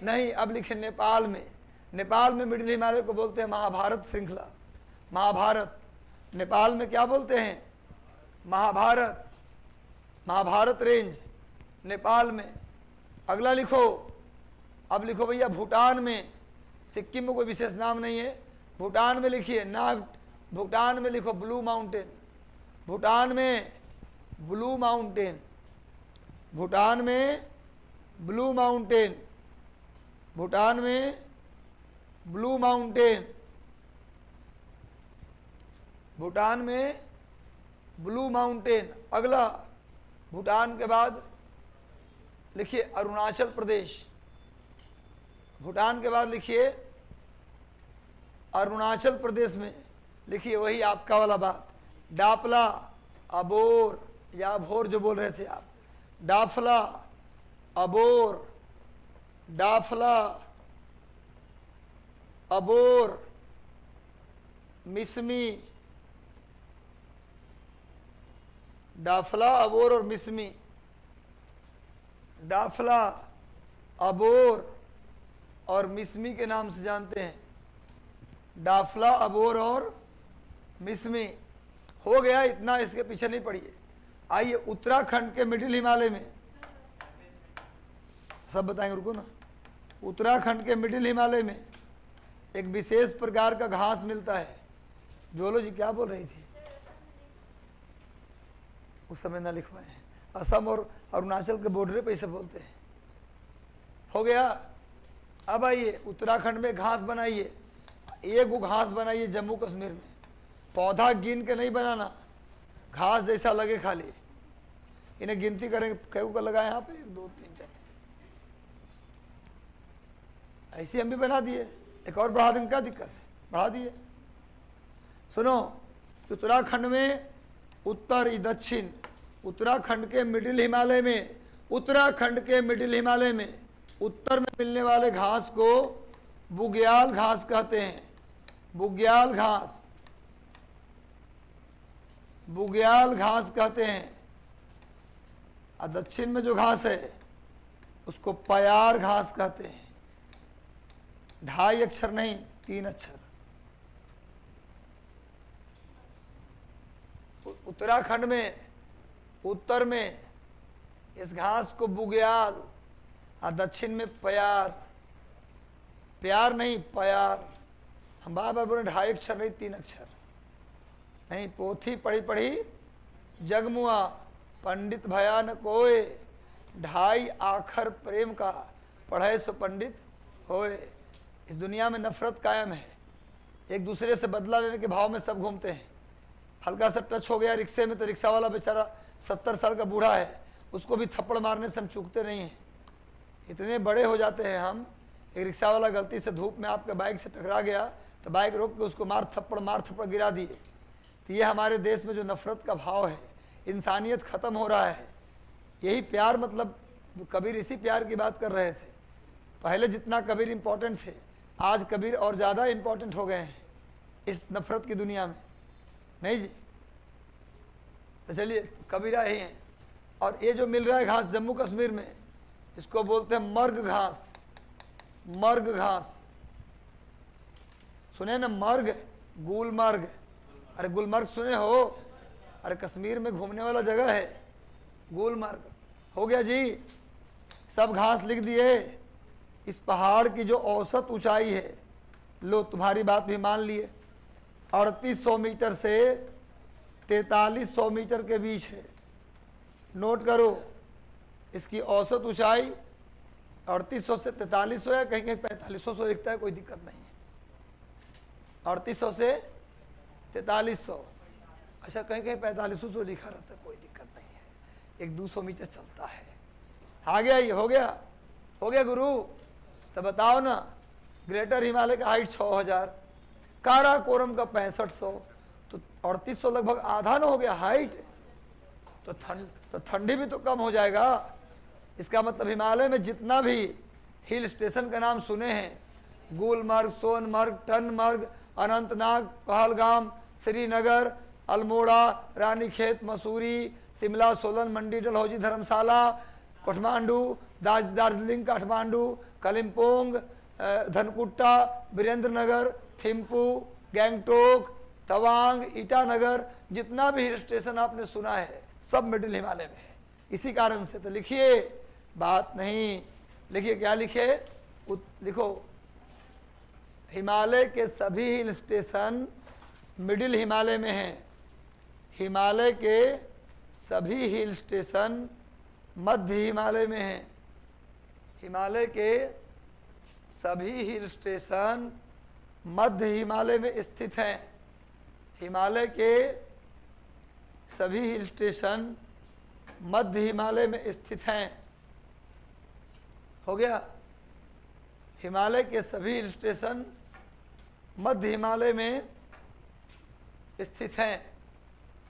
नहीं, अब लिखे नेपाल में। नेपाल में मिडिल हिमालय को बोलते हैं महाभारत श्रृंखला, महाभारत। नेपाल में क्या बोलते हैं? महाभारत, महाभारत रेंज नेपाल में। अगला लिखो, अब लिखो भैया भूटान में। सिक्किम में कोई विशेष नाम नहीं है, भूटान में लिखिए ना, भूटान में लिखो ब्लू माउंटेन, भूटान में ब्लू माउंटेन, भूटान में ब्लू माउंटेन, भूटान में ब्लू माउंटेन, भूटान में ब्लू माउंटेन। अगला भूटान के बाद लिखिए अरुणाचल प्रदेश, भूटान के बाद लिखिए अरुणाचल प्रदेश में लिखिए वही आपका वाला बात, डाफला, अबोर या अभोर जो बोल रहे थे आप, डाफला, अबोर, डाफला, अबोर, मिसमी, डाफला, अबोर और मिसमी, डाफला, अबोर और मिसमी के नाम से जानते हैं, डाफला, अबोर और मिसमी। हो गया इतना, इसके पीछे नहीं पड़िए। आइए उत्तराखंड के मिडिल हिमालय में, सब बताएंगे, रुको ना। उत्तराखंड के मिडिल हिमालय में एक विशेष प्रकार का घास मिलता है। जोलो जी क्या बोल रही थी? उस समय ना लिखवाए हैं, असम और अरुणाचल के बॉर्डर पे इसे बोलते हैं। हो गया। अब आइए उत्तराखंड में घास बनाइए, एक वो घास बनाइए जम्मू कश्मीर में, पौधा गिन के नहीं बनाना, घास जैसा लगे खाली। इन्हें गिनती करेंगे कई को लगा यहाँ पे 1 2 3 4, ऐसे हम भी बना दिए। एक और बढ़ा देंगे, क्या दिक्कत है? बढ़ा दिए। सुनो, उत्तराखंड में उत्तर दक्षिण, उत्तराखंड के मिडिल हिमालय में, उत्तराखंड के मिडिल हिमालय में उत्तर में मिलने वाले घास को बुग्याल घास कहते हैं, बुग्याल घास, बुग्याल घास कहते हैं। और दक्षिण में जो घास है उसको पयार घास कहते हैं। 2 अक्षर नहीं, 3 अक्षर। उत्तराखंड में उत्तर में इस घास को बुग्याल और दक्षिण में पयार, प्यार नहीं पयार। हम बार बार बोले 2 अक्षर नहीं, 3 अक्षर नहीं। पोथी पढ़ी पढ़ी जगमुआ, पंडित भया न कोय, 2 आखर प्रेम का, पढ़े सो पंडित होए। इस दुनिया में नफरत कायम है, एक दूसरे से बदला लेने के भाव में सब घूमते हैं। हल्का सा टच हो गया रिक्शे में तो रिक्शा वाला बेचारा 70 साल का बूढ़ा है, उसको भी थप्पड़ मारने से हम चूकते नहीं हैं। इतने बड़े हो जाते हैं हम, एक रिक्शा वाला गलती से धूप में आपके बाइक से टकरा गया तो बाइक रोक के उसको मार थप्पड़ गिरा दिए। तो ये हमारे देश में जो नफरत का भाव है, इंसानियत ख़त्म हो रहा है। यही प्यार, मतलब कबीर इसी प्यार की बात कर रहे थे। पहले जितना कबीर इम्पोर्टेंट थे, आज कबीर और ज़्यादा इम्पोर्टेंट हो गए हैं इस नफरत की दुनिया में, नहीं जी? तो चलिए कबीरा ही हैं। और ये जो मिल रहा है घास जम्मू कश्मीर में, इसको बोलते हैं मर्ग घास, मर्ग घास। सुने ना मर्ग, गुलमर्ग। अरे गुलमर्ग सुने हो? अरे कश्मीर में घूमने वाला जगह है गुलमर्ग। हो गया जी, सब घास लिख दिए। इस पहाड़ की जो औसत ऊंचाई है, लो तुम्हारी बात भी मान लिए, 3800 मीटर से 4300 मीटर के बीच है। नोट करो, इसकी औसत ऊंचाई 3800 से 4300 है, कहीं कहीं 4500 लिखता है, कोई दिक्कत नहीं है। 3800 से 4300, अच्छा कहीं कहीं 4500 लिखा रहता है, कोई दिक्कत नहीं है, 1-200 मीटर चलता है। आ गया ये, हो गया, हो गया गुरु। तो बताओ ना, ग्रेटर हिमालय का हाइट 6000, काराकोरम का 6500, तो 3800 लगभग आधा ना हो गया हाइट। तो ठंडी भी तो कम हो जाएगा। इसका मतलब हिमालय में जितना भी हिल स्टेशन का नाम सुने हैं, गुलमर्ग, सोनमर्ग, टनमर्ग, अनंतनाग, पहलगाम, श्रीनगर, अल्मोड़ा, रानीखेत, मसूरी, शिमला, सोलन, मंडी, डलहौजी, धर्मशाला, काठमांडू, दार्जिलिंग, काठमांडू, कालिम्पोंग, धनकुट्टा, वीरेंद्र नगर, थिम्पू, गैंगटोक, तवांग, ईटानगर, जितना भी हिल स्टेशन आपने सुना है सब मिडिल हिमालय में है। इसी कारण से तो लिखिए, बात नहीं, लिखिए क्या लिखे, लिखो हिमालय के सभी हिल स्टेशन मिडिल हिमालय में हैं। हिमालय के सभी हिल स्टेशन मध्य हिमालय में हैं। हिमालय के सभी हिल स्टेशन मध्य हिमालय में स्थित हैं। हिमालय के सभी हिल स्टेशन मध्य हिमालय में स्थित हैं। हो गया, हिमालय के सभी हिल स्टेशन मध्य हिमालय में स्थित हैं।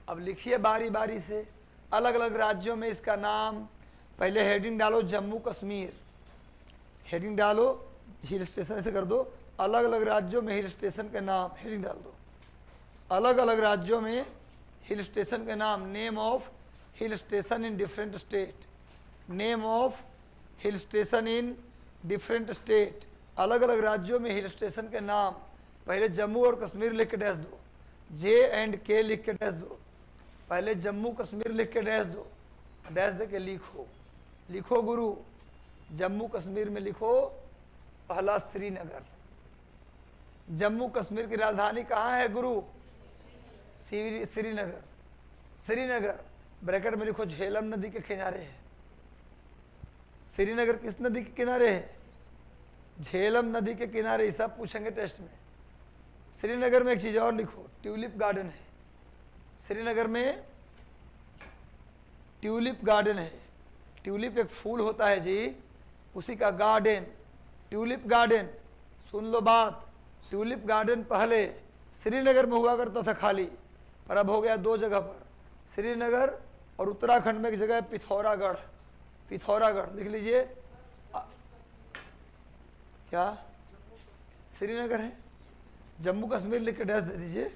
अब लिखिए बारी बारी से, अलग अलग राज्यों में इसका नाम, पहले हेडिंग डालो जम्मू कश्मीर, हेडिंग डालो हिल स्टेशन ऐसे कर दो, अलग अलग राज्यों में हिल स्टेशन के नाम, हेडिंग डाल दो, अलग अलग राज्यों में हिल स्टेशन के नाम, name of hill station in different state, name of hill station in different state, अलग अलग राज्यों में हिल स्टेशन के नाम। पहले जम्मू और कश्मीर लिख के डैश दो, J&K लिख के डैश दो, पहले जम्मू कश्मीर लिख के डैश दो, डैश दे के लिखो, लिखो गुरु, जम्मू कश्मीर में लिखो पहला श्रीनगर। जम्मू कश्मीर की राजधानी कहाँ है गुरु? श्रीनगर। श्रीनगर ब्रैकेट में लिखो झेलम नदी के किनारे है। श्रीनगर किस नदी के किनारे है? झेलम नदी के किनारे। सब पूछेंगे टेस्ट में। श्रीनगर में एक चीज और लिखो, ट्यूलिप गार्डन है। श्रीनगर में ट्यूलिप गार्डन है। ट्यूलिप एक फूल होता है जी, उसी का गार्डन, ट्यूलिप गार्डन। सुन लो बात, ट्यूलिप गार्डन पहले श्रीनगर में हुआ करता था खाली, पर अब हो गया दो जगह पर, श्रीनगर और उत्तराखंड में एक जगह है पिथौरागढ़। पिथौरागढ़ लिख लीजिए। क्या श्रीनगर है? जम्मू कश्मीर लिख के डैश दे दीजिए,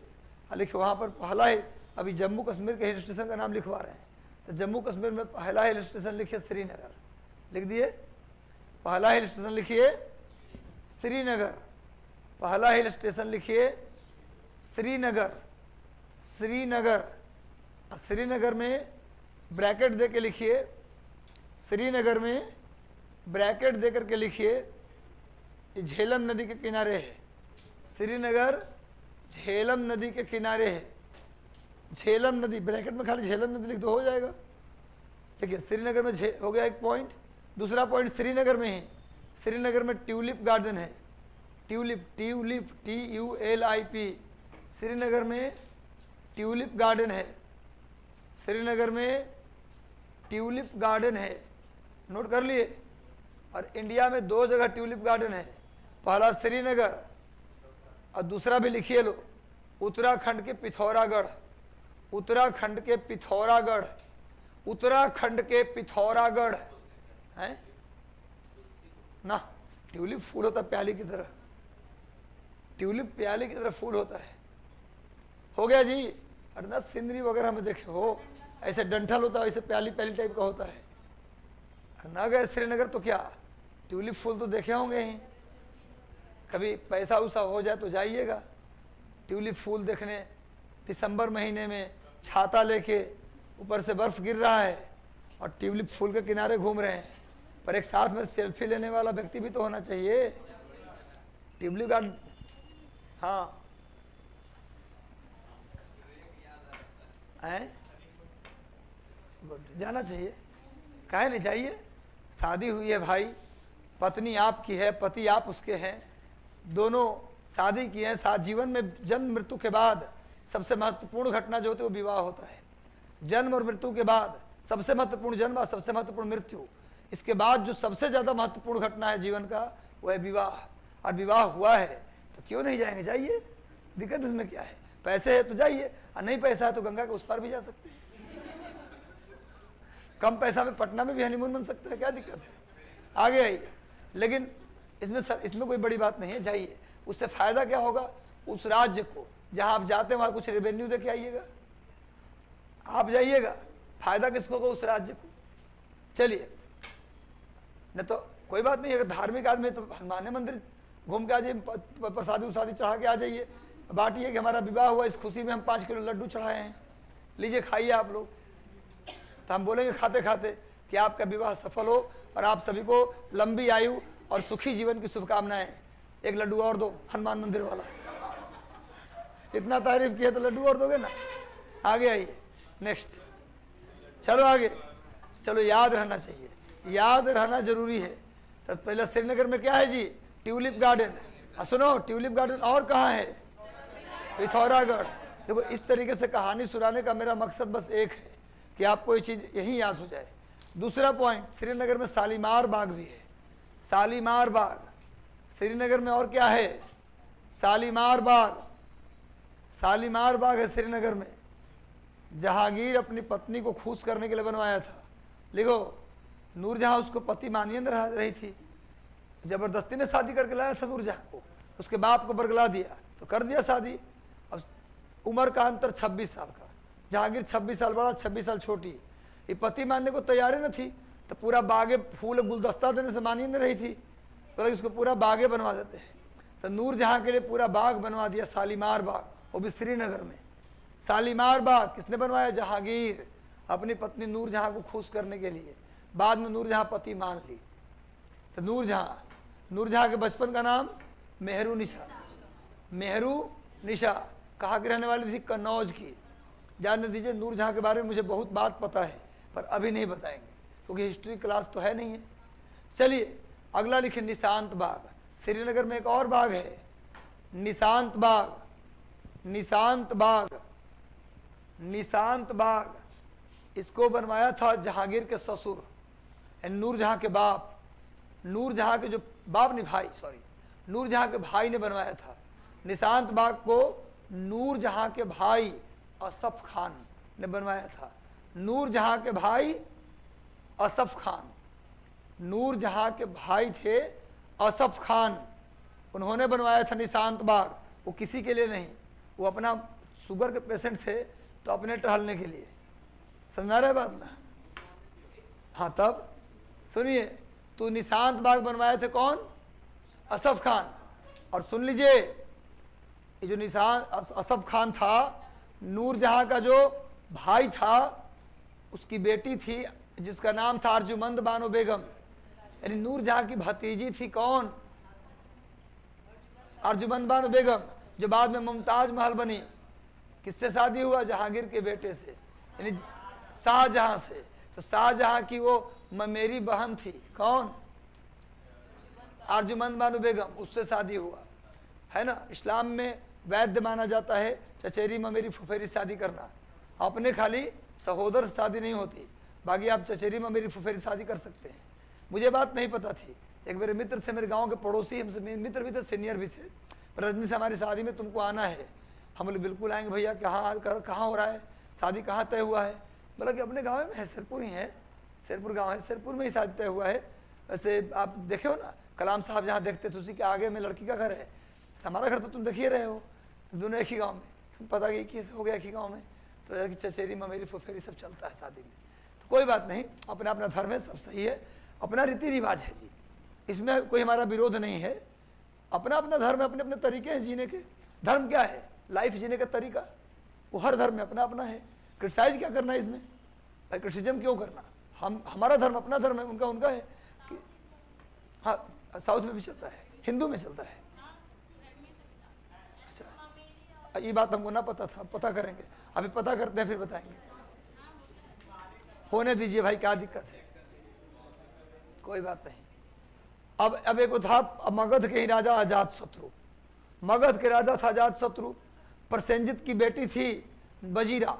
लिखिए वहाँ पर पहला है। अभी जम्मू कश्मीर के हिल स्टेशन का नाम लिखवा रहे हैं, तो जम्मू कश्मीर में पहला हिल स्टेशन लिखिए श्रीनगर, लिख दिए। पहला हिल स्टेशन लिखिए श्रीनगर, पहला हिल स्टेशन लिखिए श्रीनगर। श्रीनगर, श्रीनगर में ब्रैकेट दे के लिखिए, श्रीनगर में ब्रैकेट दे करके लिखिए, झेलम नदी के किनारे है। श्रीनगर झेलम नदी के किनारे है। झेलम नदी, ब्रैकेट में खाली झेलम नदी लिख दो, हो जाएगा। देखिए श्रीनगर में हो गया एक पॉइंट। दूसरा पॉइंट श्रीनगर में है, श्रीनगर में ट्यूलिप गार्डन है। ट्यूलिप, ट्यूलिप TULIP, श्रीनगर में ट्यूलिप गार्डन है। श्रीनगर में ट्यूलिप गार्डन है, नोट कर लिए। और इंडिया में दो जगह ट्यूलिप गार्डन है, पहला श्रीनगर और दूसरा भी लिखिए लो, उत्तराखंड के पिथौरागढ़। उत्तराखंड के पिथौरागढ़, उत्तराखंड के पिथौरागढ़ है ना। ट्यूलिप फूल होता है प्याली की तरह, ट्यूलिप प्याली की तरह फूल होता है। हो गया जी। अरे ना सिंदरी वगैरह में देखे हो, ऐसे डंठल होता है, ऐसे प्याली प्याली टाइप का होता है। ना गए श्रीनगर तो क्या, ट्यूलिप फूल तो देखे होंगे ही। कभी पैसा उसा हो जाए तो जाइएगा ट्यूलिप फूल देखने। दिसंबर महीने में छाता लेके, ऊपर से बर्फ गिर रहा है और ट्यूलिप फूल के किनारे घूम रहे हैं, पर एक साथ में सेल्फी लेने वाला व्यक्ति भी तो होना चाहिए। ट्यूलिप गार्डन, हाँ हैं, जाना चाहिए, काहे नहीं चाहिए। शादी हुई है भाई, पत्नी आपकी है, पति आप उसके हैं, दोनों शादी की है। साथ जीवन में जन्म मृत्यु के बाद सबसे महत्वपूर्ण घटना जो होती है वो विवाह होता है। जन्म और मृत्यु के बाद सबसे महत्वपूर्ण जन्म और सबसे महत्वपूर्ण मृत्यु, इसके बाद जो सबसे ज़्यादा महत्वपूर्ण घटना है जीवन का वो है विवाह। और विवाह हुआ है तो क्यों नहीं जाएंगे, जाइए, दिक्कत इसमें क्या है। पैसे है तो जाइए, और नहीं पैसा है तो गंगा के उस पार भी जा सकते हैं। कम पैसा में पटना में भी हनीमून बन सकता है, क्या दिक्कत है, आगे आइए। लेकिन इसमें कोई बड़ी बात नहीं है, जाइए। उससे फायदा क्या होगा, उस राज्य को जहां आप जाते हैं वहां कुछ रेवेन्यू दे के आइएगा, आप जाइएगा, फायदा किसको होगा, उस राज्य को। चलिए न तो कोई बात नहीं, अगर धार्मिक आदमी तो हनुमान मंदिर घूम के आ जाइए, प्रसादी उसादी चढ़ा के आ जाइए, बांटिए कि हमारा विवाह हुआ, इस खुशी में हम 5 किलो लड्डू चढ़ाए हैं, लीजिए खाइए आप लोग। तो हम बोलेंगे खाते खाते कि आपका विवाह सफल हो और आप सभी को लंबी आयु और सुखी जीवन की शुभकामनाएं। एक लड्डू और दो हनुमान मंदिर वाला, इतना तारीफ किया तो लड्डू और दोगे ना। आगे आइए, नेक्स्ट, चलो आगे, चलो याद रहना चाहिए, याद रहना जरूरी है। तो पहले श्रीनगर में क्या है जी, ट्यूलिप गार्डन। सुनो, ट्यूलिप गार्डन और कहाँ है, पिथौरागढ़। देखो इस तरीके से कहानी सुनाने का मेरा मकसद बस एक है कि आपको ये चीज़ यही याद हो जाए। दूसरा पॉइंट, श्रीनगर में शालीमार बाग भी है, शालीमार बाग। श्रीनगर में और क्या है, शालीमार बाग, शालीमार बाग है श्रीनगर में। जहांगीर अपनी पत्नी को खुश करने के लिए बनवाया था। लिखो, नूरजहां उसको पति मानिए न रही थी, जबरदस्ती ने शादी करके लाया था नूरजहां को, उसके बाप को बरगला दिया तो कर दिया शादी। अब उम्र का अंतर 26 साल का, जहांगीर 26 साल बड़ा, 26 साल छोटी। ये पति मानने को तैयार न थी, तो पूरा बागे फूल गुलदस्ता देने से मानी नहीं रही थी, तो इसको पूरा बागे बनवा देते हैं। तो नूरजहां के लिए पूरा बाग बनवा दिया, शालीमार बाग, वो भी श्रीनगर में। शालीमार बाग किसने बनवाया, जहांगीर, अपनी पत्नी नूरजहां को खुश करने के लिए। बाद में नूरजहां पति मान ली। तो नूरजहां के बचपन का नाम मेहरू निशा, मेहरू निशा कहाँ की रहने वाली थी, कन्नौज की। जानने दीजिए, नूरजहां के बारे में मुझे बहुत बात पता है, पर अभी नहीं बताएंगे क्योंकि हिस्ट्री क्लास तो है नहीं है। चलिए अगला लिखे, निशांत बाग। श्रीनगर में एक और बाग है, निशांत बाग, निशांत बाग, निशांत बाग। इसको बनवाया था जहांगीर के ससुर, नूरजहां के बाप, नूरजहां के जो बाप ने भाई, सॉरी, नूरजहां के भाई ने बनवाया था। निशांत बाग को नूरजहां के भाई असफ खान ने बनवाया था। नूरजहां के भाई असफ खान, नूरजहां के भाई थे असफ खान, उन्होंने बनवाया था निशांत बाग। वो किसी के लिए नहीं, वो अपना शुगर के पेशेंट थे तो अपने टहलने के लिए। समझा रहे बात ना। हाँ, तब सुनिए, तो निशांत बाग बनवाए थे कौन, असफ खान। और सुन लीजिए, ये जो असफ खान था, नूरजहां का जो भाई था, उसकी बेटी थी जिसका नाम था अर्जुमंद बानो बेगम, यानी नूरजहां की भतीजी थी कौन, अर्जुमंद बानो बेगम, जो बाद में मुमताज महल बनी। किससे शादी हुआ, जहांगीर के बेटे से, यानी शाहजहां से। तो शाहजहां की वो मेरी बहन थी कौन, अर्जुमंद बानो बेगम, उससे शादी हुआ है ना। इस्लाम में वैध माना जाता है चचेरी ममेरी फुफेरी शादी करना, अपने खाली सहोदर शादी नहीं होती, बाकी आप चचेरी ममेरी फुफेरी शादी कर सकते हैं। मुझे बात नहीं पता थी, एक मेरे मित्र थे, मेरे गांव के पड़ोसी, हमसे मित्र भी थे, सीनियर भी थे। रजनी से हमारी शादी में तुमको आना है। हम बोले बिल्कुल आएंगे भैया, कहाँ हो रहा है शादी, कहाँ तय हुआ है। बोला कि अपने गाँव में है, सिरपुर ही है, सिरपुर गाँव है, सिरपुर में ही शादी तय हुआ है। वैसे आप देखे हो ना, कलाम साहब जहाँ देखते थे उसी के आगे में लड़की का घर है, हमारा घर तो तुम देखिए रहे हो, दोनों एक ही गाँव में, पता कि कैसे हो गया एक ही गाँव में। तो चचेरी ममेरी फुफेरी सब चलता है शादी में, तो कोई बात नहीं, अपना अपना धर्म है, सब सही है, अपना रीति रिवाज है जी, इसमें कोई हमारा विरोध नहीं है। अपना अपना धर्म है, अपने अपने तरीके हैं जीने के। धर्म क्या है, लाइफ जीने का तरीका, वो हर धर्म में अपना अपना है। क्रिटिसाइज क्या करना है इसमें, भाई क्रिटिसिज्म क्यों करना, हमारा धर्म अपना धर्म है, उनका उनका है कि हाँ, साउथ में भी चलता है, हिंदू में चलता है। अच्छा, ये बात हमको ना पता था, पता करेंगे, अभी पता करते हैं फिर बताएंगे। होने दीजिए भाई, क्या दिक्कत है, कोई बात नहीं। अब एक था मगध के ही राजा अजातशत्रु, मगध के राजा था अजातशत्रु। प्रसेंजित की बेटी थी बजीरा,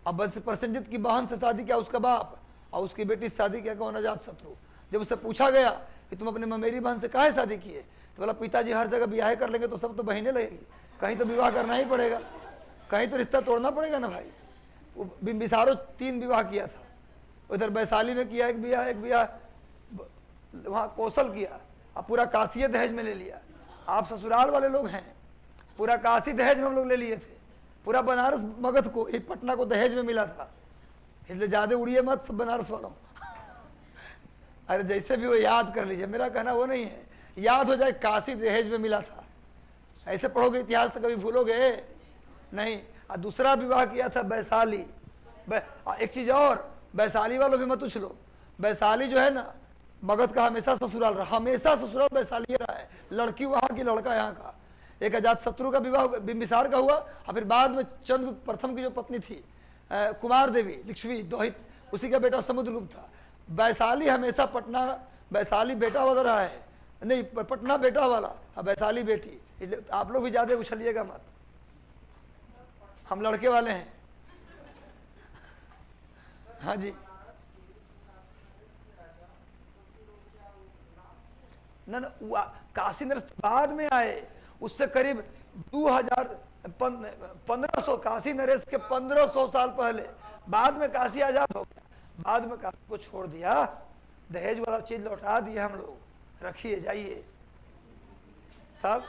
अब बस प्रसेंजित की बहन से शादी किया उसका बाप, और उसकी बेटी से शादी किया कौन, अजातशत्रु। जब उससे पूछा गया कि तुम अपने ममेरी बहन से काहे शादी किए, तो बोला पिताजी हर जगह ब्याह कर लेंगे तो सब तो बहनें लगेगी, कहीं तो विवाह करना ही पड़ेगा, कहीं तो रिश्ता तोड़ना पड़ेगा ना भाई। वो बिम्बिसारो 3 विवाह किया था, उधर वैशाली में किया एक ब्याह वहाँ कौशल किया, और पूरा काशी दहेज में ले लिया। आप ससुराल वाले लोग हैं, पूरा काशी दहेज में हम लोग ले लिए थे, पूरा बनारस मगध को, एक पटना को दहेज में मिला था, इसलिए ज़्यादा उड़िए मत सब बनारस वालों। अरे जैसे भी वो याद कर लीजिए, मेरा कहना वो नहीं है, याद हो जाए काशी दहेज में मिला था, ऐसे पढ़ोगे इतिहास तो कभी भूलोगे नहीं। और दूसरा विवाह किया था वैशाली। एक चीज और, वैशाली वालों भी मत उछ लो, वैशाली जो है ना मगध का हमेशा ससुराल रहा, हमेशा ससुराल वैशाली रहा है, लड़की वहां की लड़का यहाँ का। एक अजात शत्रु का विवाह बिंबिसार का हुआ, और फिर बाद में चंद्र प्रथम की जो पत्नी थी कुमार देवी लिच्छवी दोहित, उसी का बेटा समुद्रगुप्त था। वैशाली हमेशा पटना, वैशाली बेटा वाला रहा है, नहीं पटना बेटा वाला, वैशाली बेटी। आप लोग भी ज्यादा उछलिएगा मत, हम लड़के वाले हैं। हाँ जी, ना काशी नरेश बाद में आए, उससे करीब 1500 काशी नरेश के 1500 साल पहले, बाद में काशी आजाद हो गया, बाद में काशी को छोड़ दिया, दहेज वाला चीज लौटा दिया हम लोग, रखिए जाइए। तब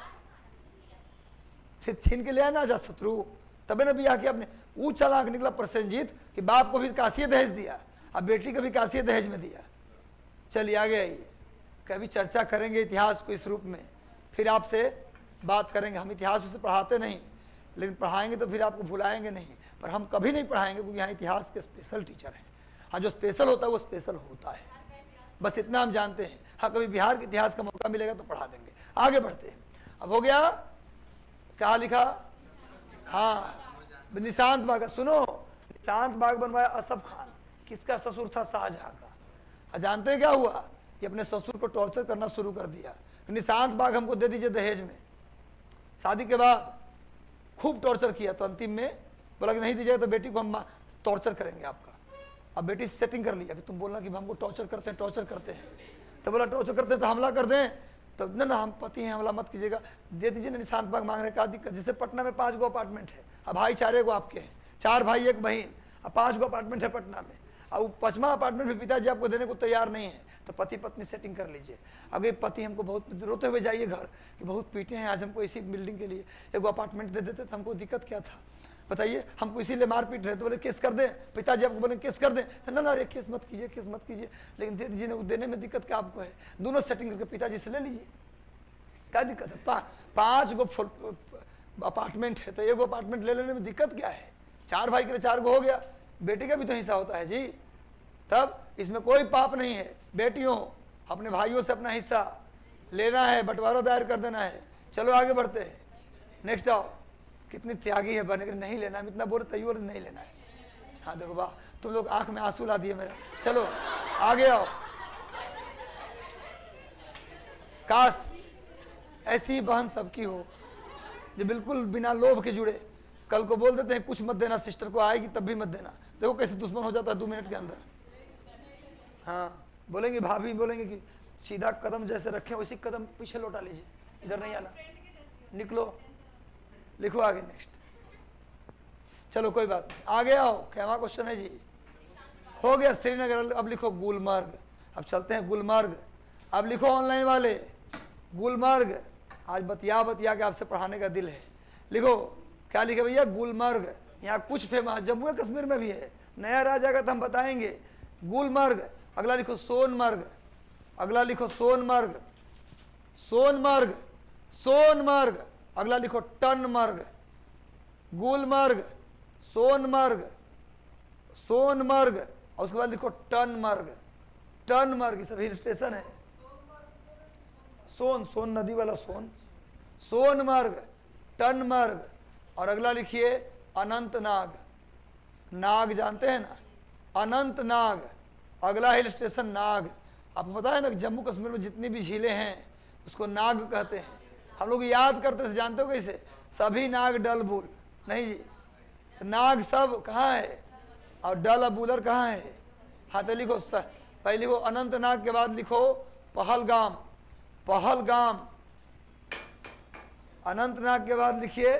फिर छीन के ले आना जा शत्रु, तबे न बियाह किया आपने। वो चालाक निकला प्रसेनजीत कि बाप को भी काशी दहेज दिया, अब बेटी को भी काशी दहेज में दिया। चलिए आगे आइए, कभी चर्चा करेंगे इतिहास को इस रूप में, फिर आपसे बात करेंगे। हम इतिहास उसे पढ़ाते नहीं, लेकिन पढ़ाएंगे तो फिर आपको भुलाएंगे नहीं, पर हम कभी नहीं पढ़ाएंगे क्योंकि यहाँ इतिहास के स्पेशल टीचर हैं। हाँ, जो स्पेशल होता है वो स्पेशल होता है, बस इतना हम जानते हैं। हाँ, कभी बिहार के इतिहास का मौका मिलेगा तो पढ़ा देंगे। आगे बढ़ते हैं। अब हो गया, क्या लिखा, हाँ निशांत बाग, सुनो, निशांत बाग बनवाया असफ खान, किसका ससुर था, शाहजहां का। जानते हैं क्या हुआ, कि अपने ससुर को टॉर्चर करना शुरू कर दिया, निशांत बाग हमको दे दीजिए दहेज में। शादी के बाद खूब टॉर्चर किया, तो अंतिम में बोला कि नहीं दीजिएगा तो बेटी को हम टॉर्चर करेंगे आपका। अब बेटी सेटिंग कर लिया कि तुम बोलना कि हमको टॉर्चर करते हैं, टॉर्चर करते हैं, तो बोला टॉर्चर करते हैं तो हमला कर दें, तो ना हम पति हैं, हमला मत कीजिएगा, दे दीजिए ना निशांत बाग मांगने का दिक्कत। जैसे पटना में 5 गो अपार्टमेंट है, अब भाई 4 गो आपके हैं, 4 भाई 1 बहन, अब 5 गो अपार्टमेंट है पटना में, अब 5वां अपार्टमेंट भी पिताजी आपको देने को तैयार नहीं है, तो पति पत्नी सेटिंग कर लीजिए। अब ये पति हमको बहुत रोते हुए जाइए घर कि बहुत पीटे हैं आज हमको इसी बिल्डिंग के लिए, एगो अपार्टमेंट दे देते तो हमको दिक्कत क्या था बताइए, हमको इसीलिए मार पीट रहे, तो बोले केस कर दें, पिताजी आपको बोले केस कर दें, तो ना अरे केस मत कीजिए, केस मत कीजिए, लेकिन दे दीजिए ना, देने में दिक्कत क्या आपको है, दोनों सेटिंग करके पिताजी से ले लीजिए, क्या दिक्कत है। 5 गो अपार्टमेंट है तो 1 अपार्टमेंट ले लेने में दिक्कत क्या है, 4 भाई के लिए 4 गो हो गया, बेटी का भी तो हिस्सा होता है जी, तब इसमें कोई पाप नहीं है। बेटियों, अपने भाइयों से अपना हिस्सा लेना है, बंटवारा दायर कर देना है। चलो आगे बढ़ते हैं, नेक्स्ट आओ। कितनी त्यागी है बने, नहीं लेना, हम इतना बोल तैयो नहीं लेना है। हाँ देखो वाह, तुम लोग आंख में आंसू ला दिए मेरा। चलो आगे आओ। काश ऐसी ही बहन सबकी हो जो बिल्कुल बिना लोभ के जुड़े, कल को बोल देते हैं कुछ मत देना, सिस्टर को आएगी तब भी मत देना, देखो कैसे दुश्मन हो जाता है 2 मिनट के अंदर। हाँ बोलेंगे, भाभी बोलेंगे कि सीधा कदम जैसे रखे वैसे कदम पीछे लौटा लीजिए, इधर नहीं आना, निकलो, लिखो आगे नेक्स्ट। चलो कोई बात नहीं, आगे आओ। क्या क्वेश्चन है जी, हो गया श्रीनगर, अब लिखो गुलमर्ग। अब चलते हैं गुलमर्ग, अब लिखो ऑनलाइन वाले गुलमर्ग, आज बतिया के आपसे पढ़ाने का दिल है। लिखो, क्या लिखे भैया, गुलमर्ग। यहाँ कुछ फेमस जम्मू कश्मीर में भी है, नया राज्य आएगा तो हम बताएंगे। गुलमर्ग, अगला लिखो सोनमर्ग, अगला लिखो सोनमर्ग, सोनमर्ग, सोनमर्ग, अगला लिखो टनमर्ग। गुलमर्ग, सोनमर्ग, सोनमर्ग, और उसके बाद लिखो टनमर्ग। टनमर्ग सब हिल स्टेशन है, सोन नदी वाला सोन, सोनमर्ग, टनमर्ग, और अगला लिखिए अनंतनाग। नाग जानते हैं ना, अनंतनाग, अगला हिल स्टेशन नाग। आपको पता है ना जम्मू कश्मीर में जितनी भी झीलें हैं उसको नाग कहते हैं। हम लोग याद करते थे, जानते हो कैसे, सभी नाग डल बुल, नहीं जी, तो नाग सब कहाँ है और डल अबूलर कहाँ है। हाँ तो लिखो, पहले लिखो अनंतनाग के बाद लिखो पहलगाम, पहलगाम, अनंतनाग के बाद लिखिए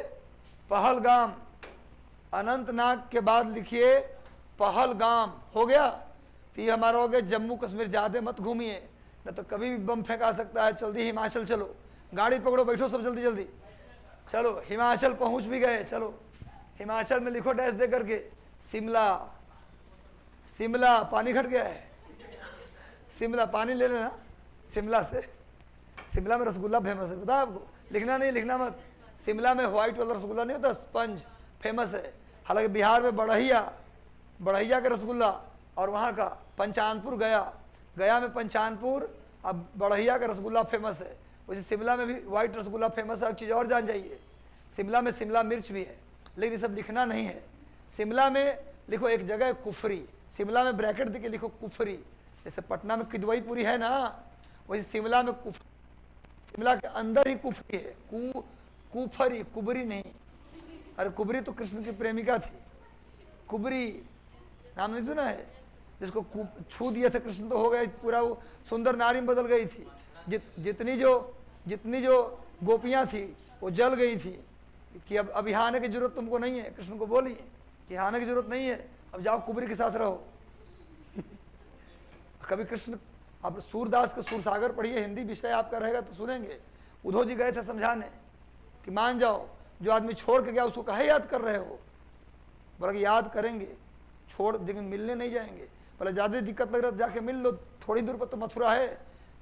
पहलगाम, अनंतनाग के बाद लिखिए पहलगाम। हो गया, तो ये हमारा हो गया जम्मू कश्मीर। ज़्यादा मत घूमिए, न तो कभी भी बम फेंका सकता है। जल्दी हिमाचल चलो, गाड़ी पकड़ो, बैठो सब जल्दी जल्दी। चलो हिमाचल पहुंच भी गए। चलो हिमाचल में लिखो डैश दे करके, शिमला, शिमला पानी घट गया है, शिमला, पानी ले लेना शिमला से। शिमला में रसगुल्ला फेमस है, पता है आपको? लिखना नहीं, लिखना मत। शिमला में व्हाइट वाला रसगुल्ला नहीं होता, स्पंज, फेमस है। हालांकि बिहार में बढ़ैया का रसगुल्ला, और वहाँ का पंचानपुर, गया में पंचानपुर, अब बढ़ैया का रसगुल्ला फेमस है। वैसे शिमला में भी व्हाइट रसगुल्ला फेमस है। एक चीज़ और जान जाइए, शिमला में शिमला मिर्च भी है, लेकिन ये सब लिखना नहीं है। शिमला में लिखो एक जगह कुफरी, शिमला में ब्रैकेट देके लिखो कुफरी। जैसे पटना में किदवई पूरी है ना, वैसे शिमला में शिमला के अंदर ही कुफरी है। कुफरी, कुबरी नहीं। अरे कुबरी तो कृष्ण की प्रेमिका थी, कुबरी नाम नहीं सुना है? जिसको छू दिए थे कृष्ण तो हो गए, पूरा वो सुंदर नारी में बदल गई थी। जितनी जो गोपियां थी वो जल गई थी कि अब यहाँ आने की जरूरत तुमको नहीं है। कृष्ण को बोली कि यहाँ आने की जरूरत नहीं है, अब जाओ कुबरी के साथ रहो। कभी कृष्ण, अब सूरदास के सूरसागर पढ़िए, हिंदी विषय आपका रहेगा तो सुनेंगे। उद्धव जी गए थे समझाने कि मान जाओ, जो आदमी छोड़ के गया उसको काहे याद कर रहे हो? बोला कि याद करेंगे, छोड़, लेकिन मिलने नहीं जाएंगे। बोला ज़्यादा दिक्कत लग रहा है जाके मिल लो, थोड़ी दूर पर तो मथुरा है।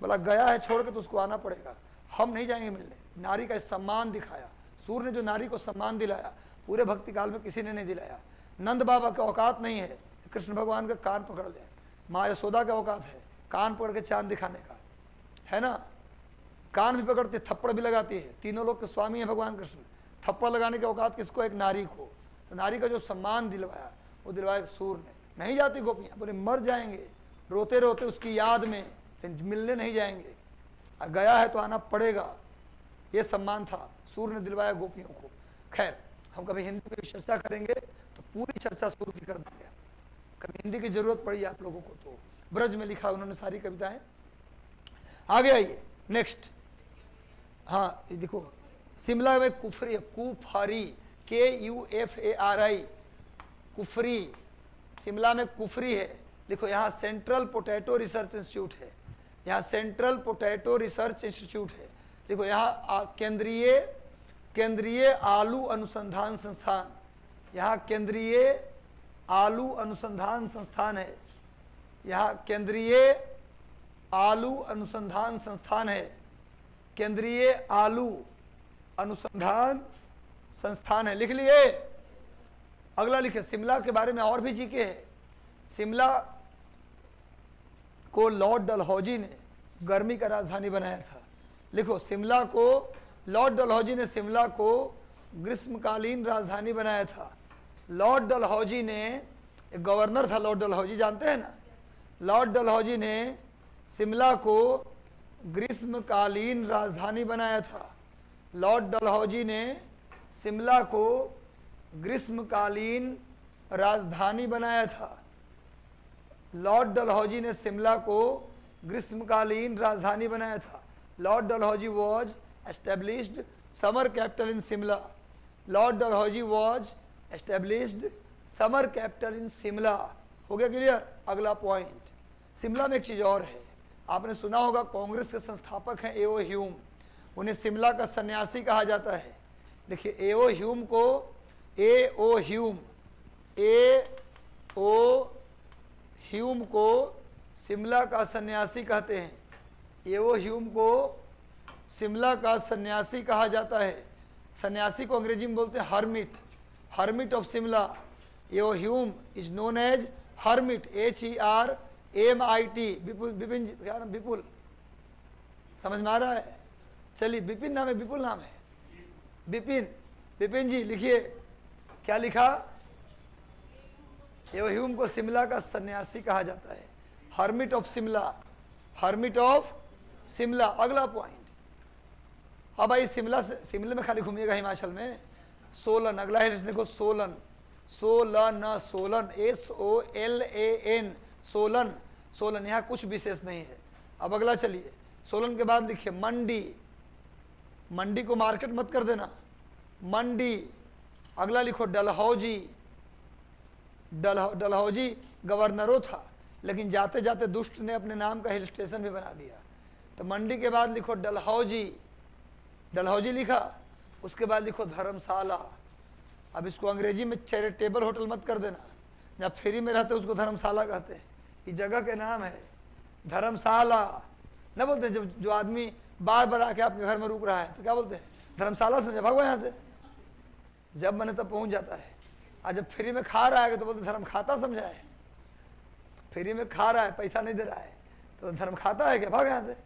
बोला गया है छोड़ के तो उसको आना पड़ेगा, हम नहीं जाएंगे मिलने। नारी का सम्मान दिखाया, सूर्य ने जो नारी को सम्मान दिलाया, पूरे भक्ति काल में किसी ने नहीं दिलाया। नंद बाबा का औकात नहीं है कृष्ण भगवान का कान पकड़ लें, माँ यशोदा का औकात है कान पकड़ के चांद दिखाने का, है ना? कान भी पकड़ती, थप्पड़ भी लगाती है। तीनों लोग के स्वामी है भगवान कृष्ण। थप्पड़ लगाने के औकात किसको? एक नारी को। तो नारी का जो सम्मान दिलवाया वो दिलवाया सूर्य ने। नहीं जाती गोपियाँ, बोले मर जाएंगे रोते रोते उसकी याद में, मिलने नहीं जाएंगे, गया है तो आना पड़ेगा। ये सम्मान था, सूर्य ने दिलवाया गोपियों को। खैर, हम कभी हिंदी में चर्चा करेंगे तो पूरी चर्चा सूर्य की कर देंगे। कभी हिंदी की जरूरत पड़ी आप लोगों को तो ब्रज में लिखा उन्होंने सारी कविताएं। आगे आइए नेक्स्ट। हाँ ये देखो, शिमला में कुफरी, कुफरी, KUFARI, कुफरी, शिमला में कुफरी है। देखो यहाँ सेंट्रल पोटैटो रिसर्च इंस्टीट्यूट है, यहाँ सेंट्रल पोटैटो रिसर्च इंस्टीट्यूट है। देखो यहाँ केंद्रीय आलू अनुसंधान संस्थान, यहाँ केंद्रीय आलू अनुसंधान संस्थान है, यहाँ केंद्रीय आलू अनुसंधान संस्थान है, केंद्रीय आलू अनुसंधान संस्थान है। लिख लिए? अगला लिखे, शिमला के बारे में और भी जीके है। शिमला को लॉर्ड डलहौजी ने गर्मी का राजधानी बनाया था। लिखो, शिमला को लॉर्ड डलहौजी ने शिमला को ग्रीष्मकालीन राजधानी बनाया था। लॉर्ड डलहौजी ने, एक गवर्नर था लॉर्ड डलहौजी, जानते हैं ना? लॉर्ड डलहौजी ने शिमला को ग्रीष्मकालीन राजधानी बनाया था। लॉर्ड डलहौजी ने शिमला को ग्रीष्मकालीन राजधानी बनाया था। लॉर्ड डलहौजी ने शिमला को ग्रीष्मकालीन राजधानी बनाया था। Lord Dalhousie was established summer capital in Shimla. Lord Dalhousie was established summer capital in Shimla. हो गया क्लियर? अगला पॉइंट, शिमला में एक चीज़ और है, आपने सुना होगा कांग्रेस के संस्थापक हैं A.O. ह्यूम, उन्हें शिमला का सन्यासी कहा जाता है। देखिए A.O. ह्यूम को A.O. ह्यूम को शिमला का सन्यासी कहते हैं। A.O. ह्यूम को शिमला का सन्यासी कहा जाता है। सन्यासी को अंग्रेजी में बोलते हैं hermit, hermit of Shimla. A.O. Hume is known as hermit, HERMIT। Vipin, क्या नाम? विपुल, समझ में आ रहा है? चलिए, विपिन नाम है, विपुल नाम है, विपिन जी लिखिए, क्या लिखा? A.O. ह्यूम को शिमला का सन्यासी कहा जाता है, hermit of Shimla, hermit of Shimla. अगला पॉइंट, अब भाई शिमला में खाली घूमिएगा हिमाचल में। सोलन, अगला है देखो, सोलन, सोलन, SOLAN, सोलन, यहाँ कुछ विशेष नहीं है। अब अगला चलिए, सोलन के बाद लिखिए मंडी, मंडी को मार्केट मत कर देना, मंडी। अगला लिखो डलहौजी, डलहौजी गवर्नरों था, लेकिन जाते जाते दुष्ट ने अपने नाम का हिल स्टेशन भी बना दिया। तो मंडी के बाद लिखो डलहौजी, डलहौजी लिखा। उसके बाद लिखो धर्मशाला। अब इसको अंग्रेजी में चैरिटेबल होटल मत कर देना, जहाँ फ्री में रहते उसको धर्मशाला कहते हैं, ये जगह के नाम है। धर्मशाला न बोलते हैं। जब जो आदमी बार बार आके आपके घर में रुक रहा है तो क्या बोलते हैं? धर्मशाला समझे, भागो यहाँ से। जब मैंने तब पहुंच जाता है। आज जब फ्री में खा रहा है तो बोलते धर्म खाता समझा है। फ्री में खा रहा है, पैसा नहीं दे रहा है तो धर्म खाता है क्या? भाग यहाँ से,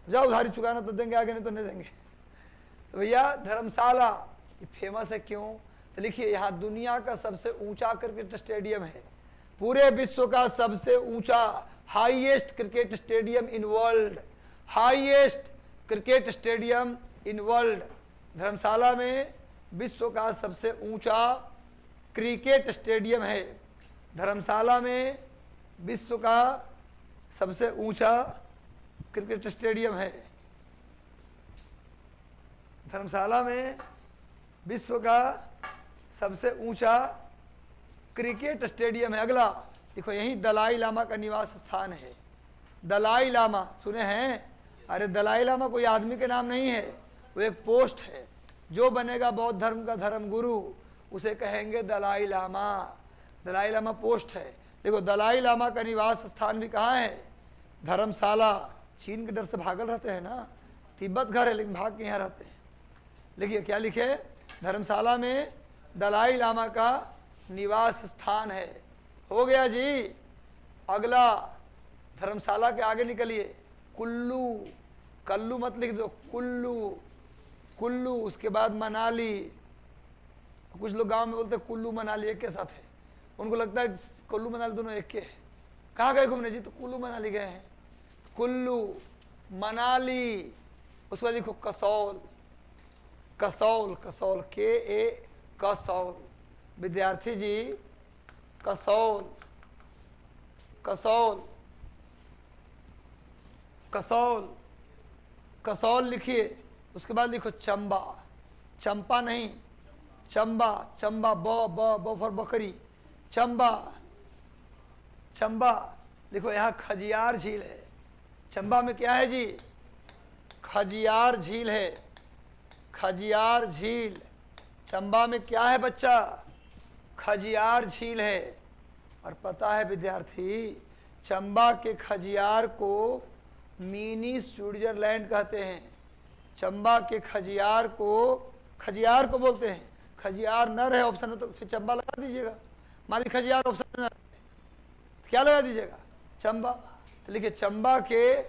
जाओ उधारी चुकाना तो देंगे, आगे नहीं तो नहीं देंगे। तो भैया धर्मशाला ये फेमस है क्यों? तो लिखिए यहाँ दुनिया का सबसे ऊंचा क्रिकेट स्टेडियम है, पूरे विश्व का सबसे ऊंचा highest cricket stadium in world, highest cricket stadium in world. Dharamshala में विश्व का सबसे ऊंचा क्रिकेट स्टेडियम है। धर्मशाला में विश्व का सबसे ऊंचा क्रिकेट स्टेडियम है। धर्मशाला में विश्व का सबसे ऊंचा क्रिकेट स्टेडियम है। अगला देखो, यही दलाई लामा का निवास स्थान है। दलाई लामा सुने हैं? अरे दलाई लामा कोई आदमी के नाम नहीं है, वो एक पोस्ट है। जो बनेगा बौद्ध धर्म का धर्म गुरु उसे कहेंगे दलाई लामा। दलाई लामा पोस्ट है। देखो दलाई लामा का निवास स्थान भी कहाँ है? धर्मशाला। चीन के डर से भागल रहते हैं ना, तिब्बत घर है लेकिन भाग के यहाँ रहते हैं। लिखिए क्या लिखे? धर्मशाला में दलाई लामा का निवास स्थान है। हो गया जी। अगला धर्मशाला के आगे निकलिए, कुल्लू। कल्लू मत लिख दो, कुल्लू। कुल्लू, उसके बाद मनाली। कुछ लोग गांव में बोलते हैं कुल्लू मनाली एक के साथ है, उनको लगता है कुल्लू मनाली दोनों एक के हैं। कहाँ गए घूमने जी? तो कुल्लू मनाली गए हैं। कुल्लू मनाली। उसके बाद देखो कसौल। कसौल, कसौल के ए कसौल। विद्यार्थी जी कसौल, कसौल, कसौल, कसौल लिखिए। उसके बाद लिखो चंबा। चंपा नहीं, चंबा। चंबा ब फॉर बकरी। चंबा, चंबा। देखो यहाँ खजियार झील है। चंबा में क्या है जी? खजियार झील है। खजियार झील। चंबा में क्या है बच्चा? खजियार झील है। और पता है विद्यार्थी, चंबा के खजियार को मिनी स्विट्जरलैंड कहते हैं। चंबा के खजियार को बोलते हैं। खजियार नर है ऑप्शन में तो फिर चंबा लगा दीजिएगा। मान लीजिए खजियार ऑप्शन नर, क्या लगा दीजिएगा? चंबा। तो लिखिए चंबा के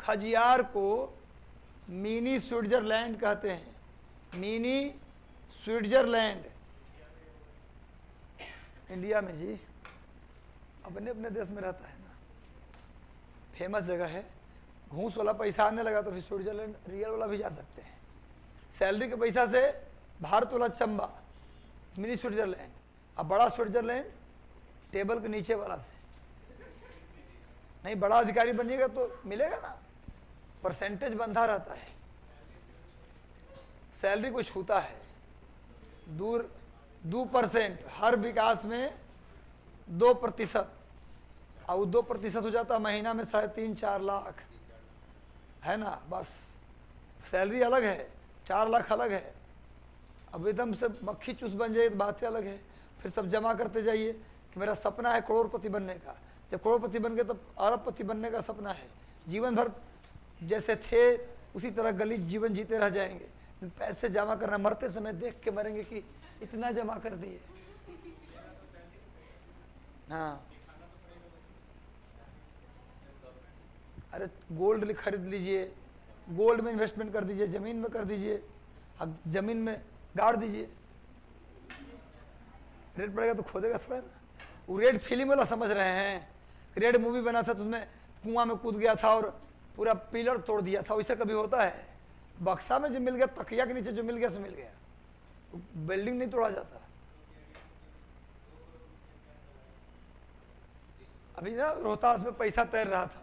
खजियार को मिनी स्विट्जरलैंड कहते हैं। Mini Switzerland. इंडिया में जी, अपने अपने देश में रहता है ना, फेमस जगह है। घूस वाला पैसा आने लगा तो फिर स्विट्जरलैंड रियल वाला भी जा सकते हैं। सैलरी के पैसा से भारत वाला चंबा, मिनी स्विट्जरलैंड। अब बड़ा स्विट्जरलैंड टेबल के नीचे वाला से नहीं, बड़ा अधिकारी बनिएगा तो मिलेगा ना, परसेंटेज बंधा रहता है। सैलरी को छूता है। 2% हर विकास में 2%। अब 2% हो जाता महीना में 3.5-4 लाख है ना। बस सैलरी अलग है, 4 लाख अलग है। अब एकदम से मक्खी चूस बन जाए तो बात अलग है। फिर सब जमा करते जाइए कि मेरा सपना है करोड़पति बनने का। जब करोड़पति बन गए तब अरबपति बनने का सपना है। जीवन भर जैसे थे उसी तरह गलीच जीवन जीते रह जाएंगे। पैसे जमा करना, मरते समय देख के मरेंगे कि इतना जमा कर दिए। हाँ, अरे गोल्ड खरीद लीजिए, गोल्ड में इन्वेस्टमेंट कर दीजिए, जमीन में कर दीजिए, अब जमीन में गाड़ दीजिए। रेड पड़ेगा तो खोदेगा थोड़ा ना। वो रेड फिल्म वाला समझ रहे हैं? रेड मूवी बना था तो उसमें कुआं में कूद गया था और पूरा पिलर तोड़ दिया था। वैसे कभी होता है? बक्सा में जो मिल गया, तकिया के नीचे जो मिल गया सो मिल गया, बिल्डिंग नहीं तोड़ा जाता। अभी ना रोहतास में पैसा तैर रहा था,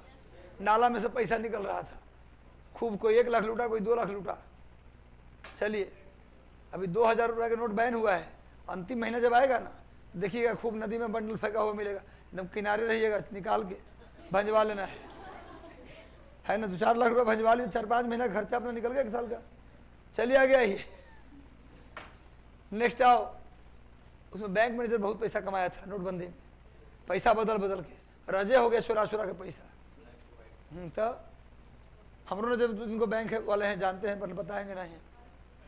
नाला में से पैसा निकल रहा था खूब। कोई 1 लाख लूटा, कोई 2 लाख लूटा। चलिए अभी 2000 रुपये का नोट बैन हुआ है। अंतिम महीना जब आएगा ना, देखिएगा खूब नदी में बंडल फेंका हुआ मिलेगा। एकदम किनारे रहिएगा, निकाल के भंजवा लेना है ना। 2-4 लाख रुपये भंजवा लीजिए, 4-5 महीना खर्चा अपना निकल गया 1 साल का। चलिए आ गया ये। नेक्स्ट आओ, उसमें बैंक मैनेजर बहुत पैसा कमाया था नोटबंदी में, पैसा बदल बदल के रजे हो गया, चुरा चुरा के पैसा। तो हमरों ने जब इनको बैंक वाले हैं जानते हैं पर बताएंगे नहीं,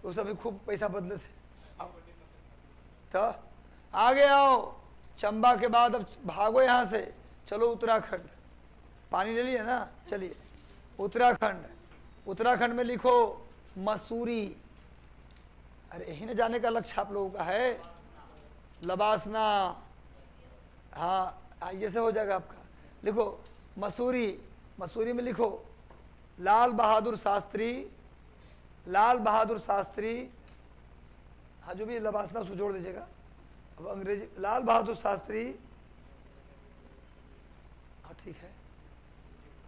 वो सभी खूब पैसा बदले थे। तो आगे आओ, चंबा के बाद अब भागो यहाँ से, चलो उत्तराखंड। पानी ले लिया ना, चलिए उत्तराखंड। उत्तराखंड में लिखो मसूरी। अरे यही ना जाने का लक्ष्य आप लोगों का है, लबासना। हाँ ये से हो जाएगा आपका। लिखो मसूरी। मसूरी में लिखो लाल बहादुर शास्त्री। लाल बहादुर शास्त्री, हाँ जो भी लबासना उसको जोड़ दीजिएगा। अब अंग्रेजी लाल बहादुर शास्त्री, हाँ ठीक है।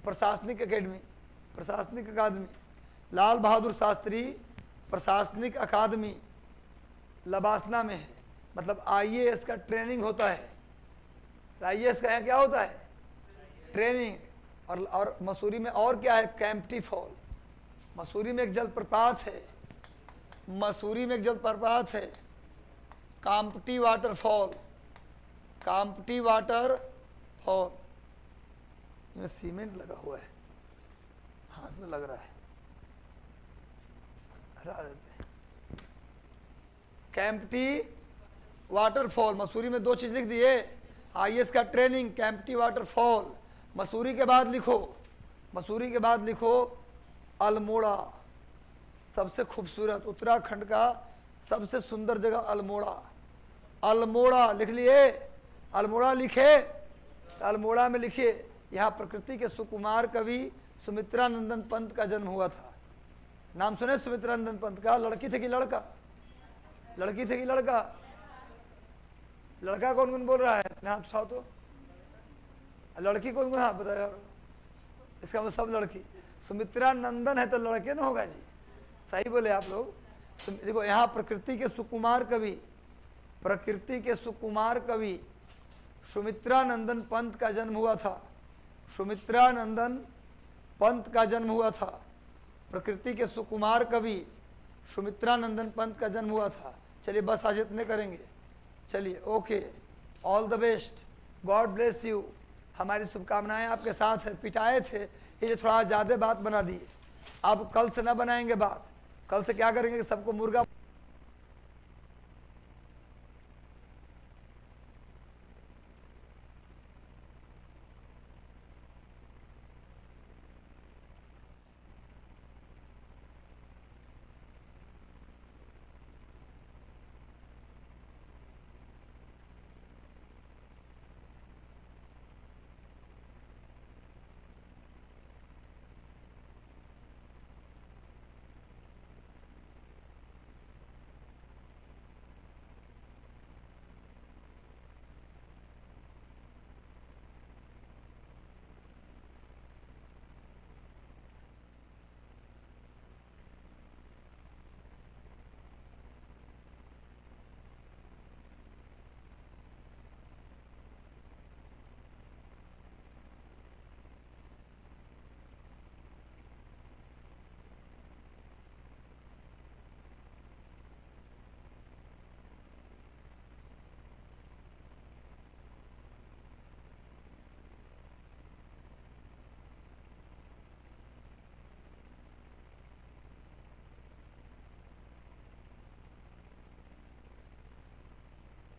प्रशासनिक एकेडमी, प्रशासनिक अकादमी, लाल बहादुर शास्त्री प्रशासनिक अकादमी लबासना में है। मतलब आईएएस का ट्रेनिंग होता है। आईएएस का क्या होता है? ट्रेनिंग। और मसूरी में और क्या है? कैंपटी फॉल। मसूरी में एक जलप्रपात है, मसूरी में एक जलप्रपात है, काम्पटी वाटरफॉल। काम्पटी वाटरफॉल, इसमें सीमेंट लगा हुआ है, हाथ में लग रहा है, हटा देते हैं। कैंपटी वाटरफॉल, मसूरी में दो चीज लिख दिए, आईएएस का ट्रेनिंग, कैंपटी वाटरफॉल। मसूरी के बाद लिखो, मसूरी के बाद लिखो अल्मोड़ा। सबसे खूबसूरत, उत्तराखंड का सबसे सुंदर जगह अल्मोड़ा। अल्मोड़ा लिख लिए? अल्मोड़ा लिखे? अल्मोड़ा में लिखिए, यहाँ प्रकृति के सुकुमार कवि सुमित्रानंदन पंत का जन्म हुआ था। नाम सुने सुमित्रानंदन पंत का? लड़की थे कि लड़का? लड़की थे कि लड़का? लड़का कौन कौन बोल रहा है? नाम उठाओ तो। लड़की कौन कौन? हाँ बताया, इसका मतलब सब लड़की। सुमित्रानंदन है तो लड़के ना होगा जी, सही बोले आप लोग। देखो यहाँ प्रकृति के सुकुमार कवि, प्रकृति के सुकुमार कवि सुमित्रानंदन पंत का जन्म हुआ था। सुमित्रानंदन पंत का जन्म हुआ था। प्रकृति के सुकुमार कवि सुमित्रानंदन पंत का जन्म हुआ था। चलिए बस आज इतने करेंगे। चलिए okay, all the best, God bless you. हमारी शुभकामनाएं आपके साथ है। पिटाए थे ये थोड़ा ज़्यादा बात बना दिए, अब कल से ना बनाएंगे बात। कल से क्या करेंगे कि सबको मुर्गा